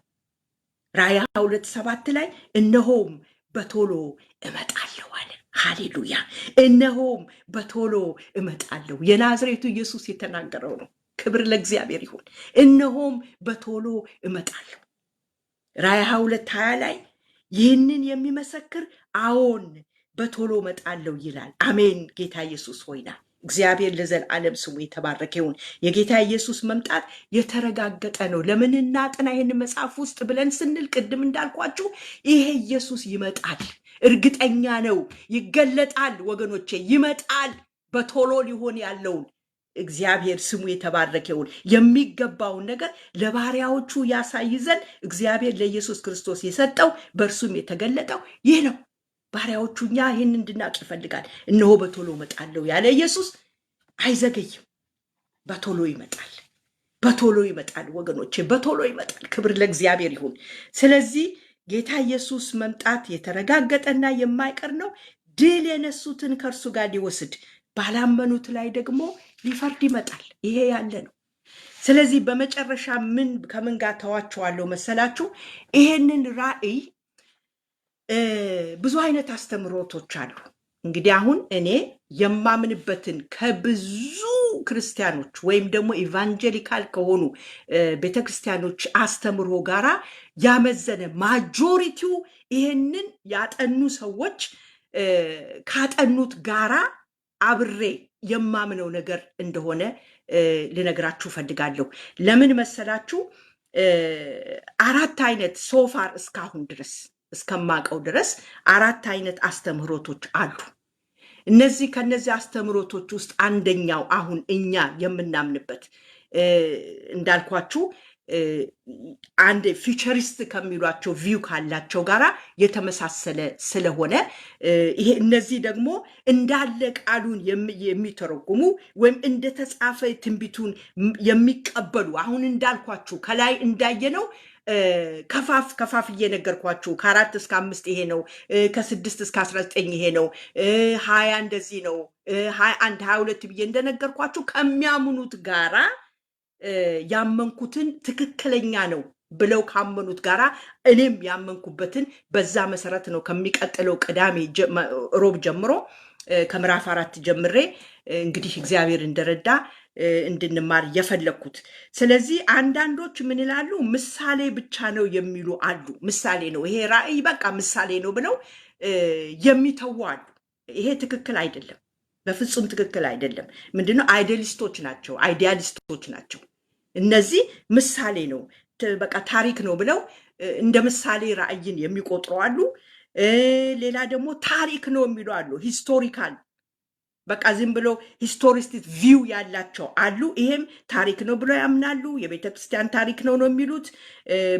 ራእይ 2:7 ላይ እነሆም በቶሎ እመጣለሁ አለ። ሃሌሉያ። እነሆም በቶሎ እመጣለሁ። የናዝሬቱ ኢየሱስ የተናገረው ነው። ክብር ለእግዚአብሔር ይሁን። እነሆም በቶሎ እመጣለሁ። ራእይ 2:20 ላይ ይህንን የሚመሰክር አዎን በቶሎ እመጣለሁ ይላል። አሜን። ጌታ ኢየሱስ ሆይና እግዚአብሔር ለዘላለም ስሙ የተባረከ ይሁን። የጌታ ኢየሱስ መምጣት የተረጋገጠ ነው። ለምን እናጥና ይህን መጽሐፍ ውስጥ ብለን ስንል ቅድም እንዳልኳችሁ ይሄ ኢየሱስ ይመጣል፣ እርግጠኛ ነው። ይገለጣል ወገኖቼ፣ ይመጣል። በቶሎ ሊሆን ያለውን እግዚአብሔር ስሙ የተባረከ ይሁን። የሚገባውን ነገር ለባሪያዎቹ ያሳይ ዘንድ እግዚአብሔር ለኢየሱስ ክርስቶስ የሰጠው በእርሱም የተገለጠው ይህ ነው። ባሪያዎቹ እኛ ይህን እንድናውቅ ይፈልጋል። እነሆ በቶሎ እመጣለሁ ያለ ኢየሱስ አይዘገይም። በቶሎ ይመጣል ወገኖቼ፣ በቶሎ ይመጣል። ክብር ለእግዚአብሔር ይሁን። ስለዚህ ጌታ ኢየሱስ መምጣት የተረጋገጠና የማይቀር ነው። ድል የነሱትን ከእርሱ ጋር ሊወስድ ባላመኑት ላይ ደግሞ ሊፈርድ ይመጣል። ይሄ ያለ ነው። ስለዚህ በመጨረሻ ከምን ጋር ተዋቸዋለሁ መሰላችሁ? ይሄንን ራእይ ብዙ አይነት አስተምሮቶች አሉ። እንግዲህ አሁን እኔ የማምንበትን ከብዙ ክርስቲያኖች ወይም ደግሞ ኢቫንጀሊካል ከሆኑ ቤተክርስቲያኖች አስተምሮ ጋራ ያመዘነ ማጆሪቲው ይሄንን ያጠኑ ሰዎች ካጠኑት ጋራ አብሬ የማምነው ነገር እንደሆነ ልነግራችሁ ፈልጋለሁ። ለምን መሰላችሁ? 4 አይነት ሶፋር እስካሁን ድረስ እስከማቀው ድረስ 4 አይነት አስተምህሮቶች አሉ። ከነዚህ አስተምህሮቶች ውስጥ አንደኛው አሁን እኛ የምናምንበት እንዳልኳችሁ አንድ ፊቸሪስት ከሚሏቸው ቪው ካላቸው ጋራ የተመሳሰለ ስለሆነ እነዚህ ደግሞ እንዳለ ቃሉን የሚተረጉሙ ወይም እንደተጻፈ ትንቢቱን የሚቀበሉ አሁን እንዳልኳችሁ ከላይ እንዳየነው ከፋፍ እየነገርኳችሁ ከ4 እስከ 5 ይሄ ነው፣ ከ6 እስከ 19 ይሄ ነው፣ 20 እንደዚህ ነው፣ 21 22 ብዬ እንደነገርኳችሁ ከሚያምኑት ጋራ ያመንኩትን ትክክለኛ ነው ብለው ካመኑት ጋራ እኔም ያመንኩበትን በዛ መሰረት ነው ከሚቀጥለው ቅዳሜ ሮብ ጀምሮ ከምዕራፍ 4 ጀምሬ እንግዲህ እግዚአብሔር እንደረዳ እንድንማር የፈለኩት። ስለዚህ አንዳንዶች ምን ይላሉ? ምሳሌ ብቻ ነው የሚሉ አሉ። ምሳሌ ነው ይሄ ራእይ በቃ ምሳሌ ነው ብለው የሚተዉ አሉ። ይሄ ትክክል አይደለም፣ በፍጹም ትክክል አይደለም። ምንድነው? አይዲያሊስቶች ናቸው። እነዚህ ምሳሌ ነው በቃ ታሪክ ነው ብለው እንደ ምሳሌ ራእይን የሚቆጥሩ አሉ። ሌላ ደግሞ ታሪክ ነው የሚሉ አሉ። ሂስቶሪካል በቃ ዝም ብሎ ሂስቶሪስቲክ ቪው ያላቸው አሉ። ይሄም ታሪክ ነው ብሎ ያምናሉ። የቤተ ክርስቲያን ታሪክ ነው የሚሉት።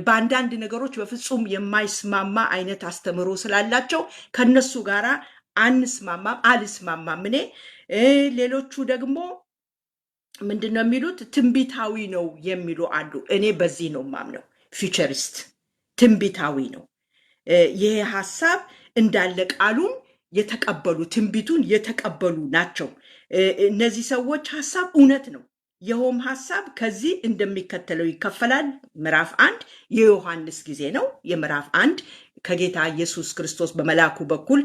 በአንዳንድ ነገሮች በፍጹም የማይስማማ አይነት አስተምህሮ ስላላቸው ከነሱ ጋራ አልስማማም እኔ። ሌሎቹ ደግሞ ምንድነው የሚሉት? ትንቢታዊ ነው የሚሉ አሉ። እኔ በዚህ ነው ማምነው። ፊውቸሪስት ትንቢታዊ ነው። ይሄ ሐሳብ እንዳለ ቃሉን የተቀበሉ ትንቢቱን የተቀበሉ ናቸው። እነዚህ ሰዎች ሐሳብ እውነት ነው። ይኸውም ሐሳብ ከዚህ እንደሚከተለው ይከፈላል። ምዕራፍ 1 የዮሐንስ ጊዜ ነው። የምዕራፍ 1 ከጌታ ኢየሱስ ክርስቶስ በመላኩ በኩል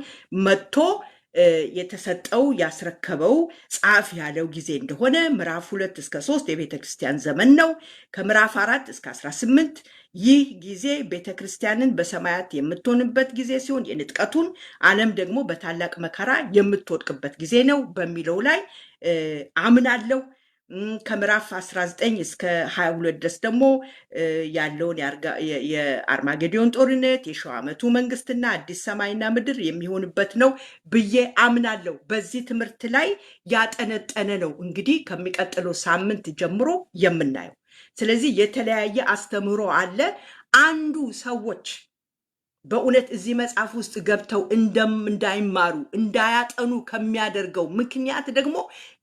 መጥቶ የተሰጠው ያስረከበው ጻፍ ያለው ጊዜ እንደሆነ ምዕራፍ 2 እስከ 3 የቤተ ክርስቲያን ዘመን ነው። ከምዕራፍ 4 እስከ 18 ይህ ጊዜ ቤተ ክርስቲያንን በሰማያት የምትሆንበት ጊዜ ሲሆን የንጥቀቱን ዓለም ደግሞ በታላቅ መከራ የምትወድቅበት ጊዜ ነው በሚለው ላይ አምናለሁ። ከምዕራፍ 19 እስከ 22 ድረስ ደግሞ ያለውን የአርማጌዶን ጦርነት የሺው ዓመቱ መንግስትና አዲስ ሰማይና ምድር የሚሆንበት ነው ብዬ አምናለሁ። በዚህ ትምህርት ላይ ያጠነጠነ ነው እንግዲህ ከሚቀጥለው ሳምንት ጀምሮ የምናየው። ስለዚህ የተለያየ አስተምህሮ አለ። አንዱ ሰዎች በእውነት እዚህ መጽሐፍ ውስጥ ገብተው እንዳይማሩ እንዳያጠኑ ከሚያደርገው ምክንያት ደግሞ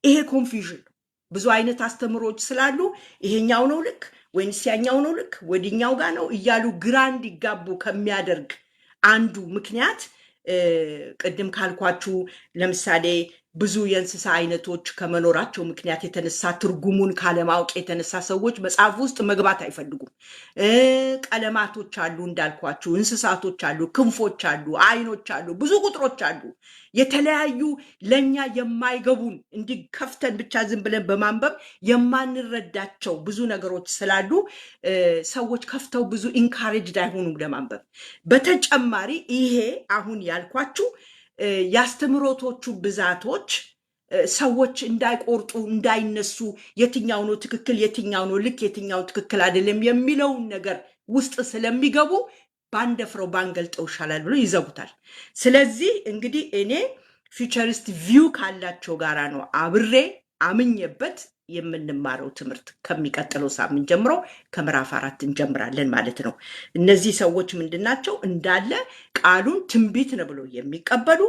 ይሄ ኮንፊውዥን ነው። ብዙ አይነት አስተምሮች ስላሉ ይሄኛው ነው ልክ ወይንስ ያኛው ነው ልክ ወዲኛው ጋር ነው እያሉ ግራ እንዲጋቡ ከሚያደርግ አንዱ ምክንያት ቅድም ካልኳችሁ ለምሳሌ ብዙ የእንስሳ አይነቶች ከመኖራቸው ምክንያት የተነሳ ትርጉሙን ካለማወቅ የተነሳ ሰዎች መጽሐፍ ውስጥ መግባት አይፈልጉም። ቀለማቶች አሉ እንዳልኳችሁ፣ እንስሳቶች አሉ፣ ክንፎች አሉ፣ አይኖች አሉ፣ ብዙ ቁጥሮች አሉ። የተለያዩ ለኛ የማይገቡን እንዲህ ከፍተን ብቻ ዝም ብለን በማንበብ የማንረዳቸው ብዙ ነገሮች ስላሉ ሰዎች ከፍተው ብዙ ኢንካሬጅድ አይሆኑም ለማንበብ። በተጨማሪ ይሄ አሁን ያልኳችሁ የአስተምሮቶቹ ብዛቶች ሰዎች እንዳይቆርጡ እንዳይነሱ የትኛው ነው ትክክል የትኛው ነው ልክ የትኛው ትክክል አይደለም የሚለውን ነገር ውስጥ ስለሚገቡ ባንደፍረው ባንገልጠው ይሻላል ብሎ ይዘጉታል። ስለዚህ እንግዲህ እኔ ፊውቸሪስት ቪው ካላቸው ጋራ ነው አብሬ አምኜበት የምንማረው ትምህርት ከሚቀጥለው ሳምንት ጀምሮ ከምዕራፍ 4 እንጀምራለን ማለት ነው። እነዚህ ሰዎች ምንድናቸው? እንዳለ ቃሉን ትንቢት ነው ብሎ የሚቀበሉ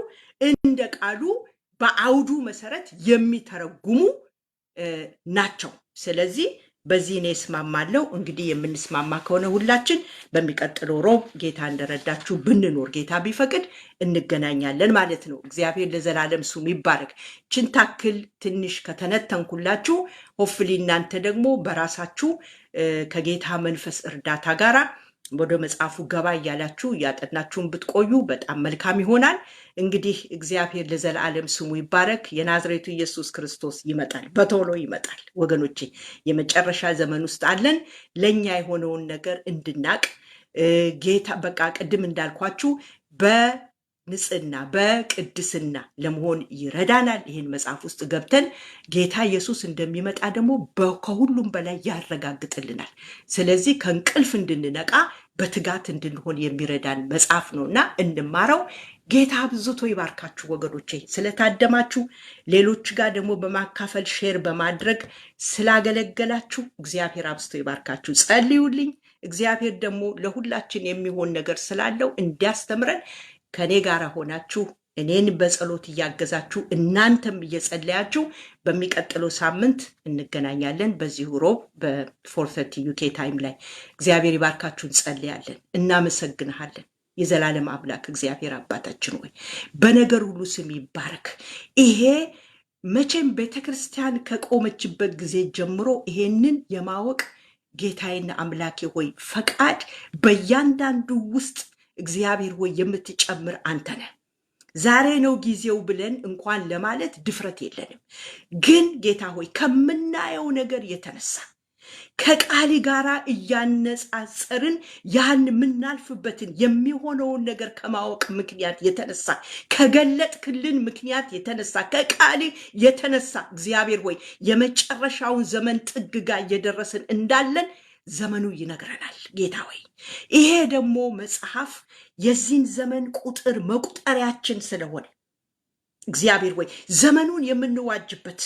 እንደ ቃሉ በአውዱ መሰረት የሚተረጉሙ ናቸው። ስለዚህ በዚህ እኔ እስማማለሁ። እንግዲህ የምንስማማ ከሆነ ሁላችን በሚቀጥለው ሮብ ጌታ እንደረዳችሁ ብንኖር ጌታ ቢፈቅድ እንገናኛለን ማለት ነው። እግዚአብሔር ለዘላለም ስሙ ይባረክ። ችንታክል ትንሽ ከተነተንኩላችሁ ሆፍሊ እናንተ ደግሞ በራሳችሁ ከጌታ መንፈስ እርዳታ ጋራ ወደ መጽሐፉ ገባ እያላችሁ እያጠናችሁን ብትቆዩ በጣም መልካም ይሆናል። እንግዲህ እግዚአብሔር ለዘላለም ስሙ ይባረክ። የናዝሬቱ ኢየሱስ ክርስቶስ ይመጣል፣ በቶሎ ይመጣል ወገኖቼ። የመጨረሻ ዘመን ውስጥ አለን። ለኛ የሆነውን ነገር እንድናቅ ጌታ በቃ ቅድም እንዳልኳችሁ በንጽህና በቅድስና ለመሆን ይረዳናል። ይህን መጽሐፍ ውስጥ ገብተን ጌታ ኢየሱስ እንደሚመጣ ደግሞ ከሁሉም በላይ ያረጋግጥልናል። ስለዚህ ከእንቅልፍ እንድንነቃ በትጋት እንድንሆን የሚረዳን መጽሐፍ ነውና እንማረው። ጌታ አብዝቶ ይባርካችሁ ወገኖቼ። ስለታደማችሁ ሌሎች ጋር ደግሞ በማካፈል ሼር በማድረግ ስላገለገላችሁ እግዚአብሔር አብዝቶ ይባርካችሁ። ጸልዩልኝ። እግዚአብሔር ደግሞ ለሁላችን የሚሆን ነገር ስላለው እንዲያስተምረን ከኔ ጋር ሆናችሁ እኔን በጸሎት እያገዛችሁ እናንተም እየጸለያችሁ በሚቀጥለው ሳምንት እንገናኛለን። በዚሁ ሮብ በ4:30 ዩኬ ታይም ላይ እግዚአብሔር ይባርካችሁ። እንጸልያለን። እናመሰግንሃለን። የዘላለም አምላክ እግዚአብሔር አባታችን ሆይ በነገር ሁሉ ስም ይባረክ። ይሄ መቼም ቤተክርስቲያን ከቆመችበት ጊዜ ጀምሮ ይሄንን የማወቅ ጌታዬና አምላኬ ሆይ ፈቃድ በእያንዳንዱ ውስጥ እግዚአብሔር ሆይ የምትጨምር አንተ ነህ። ዛሬ ነው ጊዜው ብለን እንኳን ለማለት ድፍረት የለንም። ግን ጌታ ሆይ ከምናየው ነገር የተነሳ ከቃል ጋራ እያነጻጸርን ያን የምናልፍበትን የሚሆነውን ነገር ከማወቅ ምክንያት የተነሳ ከገለጥክልን ምክንያት የተነሳ ከቃል የተነሳ እግዚአብሔር ሆይ የመጨረሻውን ዘመን ጥግ ጋር እየደረስን እንዳለን ዘመኑ ይነግረናል። ጌታ ሆይ ይሄ ደግሞ መጽሐፍ የዚህን ዘመን ቁጥር መቁጠሪያችን ስለሆነ እግዚአብሔር ሆይ ዘመኑን የምንዋጅበት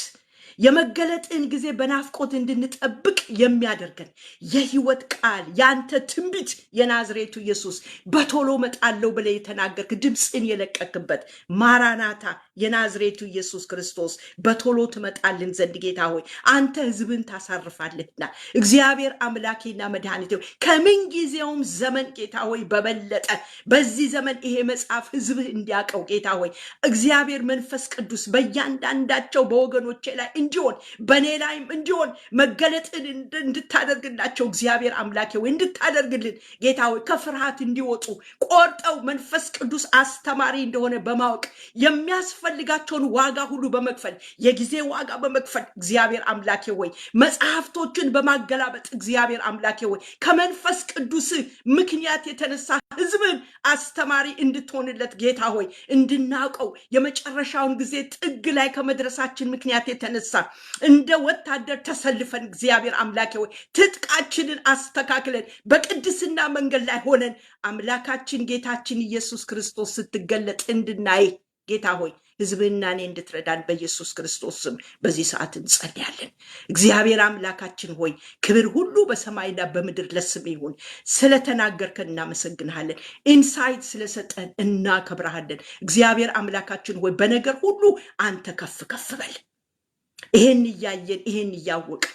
የመገለጥን ጊዜ በናፍቆት እንድንጠብቅ የሚያደርገን የህይወት ቃል ያንተ ትንቢት የናዝሬቱ ኢየሱስ በቶሎ መጣለው ብለህ የተናገርክ ድምፅን የለቀክበት ማራናታ የናዝሬቱ ኢየሱስ ክርስቶስ በቶሎ ትመጣልን ዘንድ ጌታ ሆይ አንተ ህዝብን ታሳርፋለህና እግዚአብሔር አምላኬና መድኃኒቴ ከምን ጊዜውም ዘመን ጌታ ሆይ በበለጠ በዚህ ዘመን ይሄ መጽሐፍ ህዝብህ እንዲያቀው ጌታ ሆይ እግዚአብሔር መንፈስ ቅዱስ በእያንዳንዳቸው በወገኖቼ ላይ እንዲሆን በኔ ላይም እንዲሆን መገለጥን እንድታደርግላቸው እግዚአብሔር አምላኬ ሆይ እንድታደርግልን ጌታ ሆይ ከፍርሃት እንዲወጡ ቆርጠው መንፈስ ቅዱስ አስተማሪ እንደሆነ በማወቅ የሚያስፈልጋቸውን ዋጋ ሁሉ በመክፈል የጊዜ ዋጋ በመክፈል እግዚአብሔር አምላኬ ሆይ መጽሐፍቶችን በማገላበጥ እግዚአብሔር አምላኬ ሆይ ከመንፈስ ቅዱስ ምክንያት የተነሳ ህዝብን አስተማሪ እንድትሆንለት ጌታ ሆይ እንድናውቀው የመጨረሻውን ጊዜ ጥግ ላይ ከመድረሳችን ምክንያት የተነሳ እንደ ወታደር ተሰልፈን እግዚአብሔር አምላኬ ሆይ ትጥቃችንን አስተካክለን በቅድስና መንገድ ላይ ሆነን አምላካችን ጌታችን ኢየሱስ ክርስቶስ ስትገለጥ እንድናይ ጌታ ሆይ ህዝብና እኔ እንድትረዳን በኢየሱስ ክርስቶስ ስም በዚህ ሰዓት እንጸልያለን። እግዚአብሔር አምላካችን ሆይ ክብር ሁሉ በሰማይና በምድር ለስም ይሁን። ስለተናገርከን እናመሰግንሃለን። ኢንሳይት ስለሰጠን እናከብረሃለን። እግዚአብሔር አምላካችን ሆይ በነገር ሁሉ አንተ ከፍ ከፍ በል። ይሄን እያየን ይሄን እያወቅን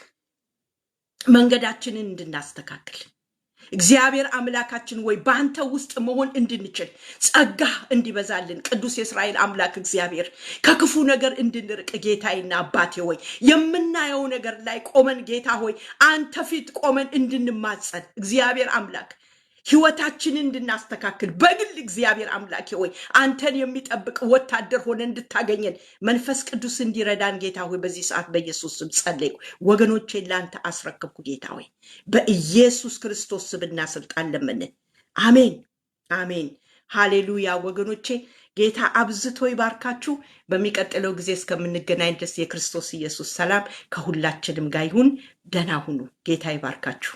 መንገዳችንን እንድናስተካክል እግዚአብሔር አምላካችን ወይ በአንተ ውስጥ መሆን እንድንችል ጸጋ እንዲበዛልን ቅዱስ የእስራኤል አምላክ እግዚአብሔር ከክፉ ነገር እንድንርቅ ጌታዬና አባቴ ሆይ የምናየው ነገር ላይ ቆመን ጌታ ሆይ አንተ ፊት ቆመን እንድንማጸን እግዚአብሔር አምላክ ህይወታችንን እንድናስተካክል በግል እግዚአብሔር አምላኬ ሆይ አንተን የሚጠብቅ ወታደር ሆነ እንድታገኘን መንፈስ ቅዱስ እንዲረዳን ጌታ ሆይ በዚህ ሰዓት በኢየሱስ ስም ጸለይኩ። ወገኖቼን ላንተ አስረከብኩ ጌታ ሆይ በኢየሱስ ክርስቶስ ስምና ስልጣን ለመንን። አሜን አሜን ሃሌሉያ። ወገኖቼ ጌታ አብዝቶ ይባርካችሁ። በሚቀጥለው ጊዜ እስከምንገናኝ ድረስ የክርስቶስ ኢየሱስ ሰላም ከሁላችንም ጋር ይሁን። ደህና ሁኑ። ጌታ ይባርካችሁ።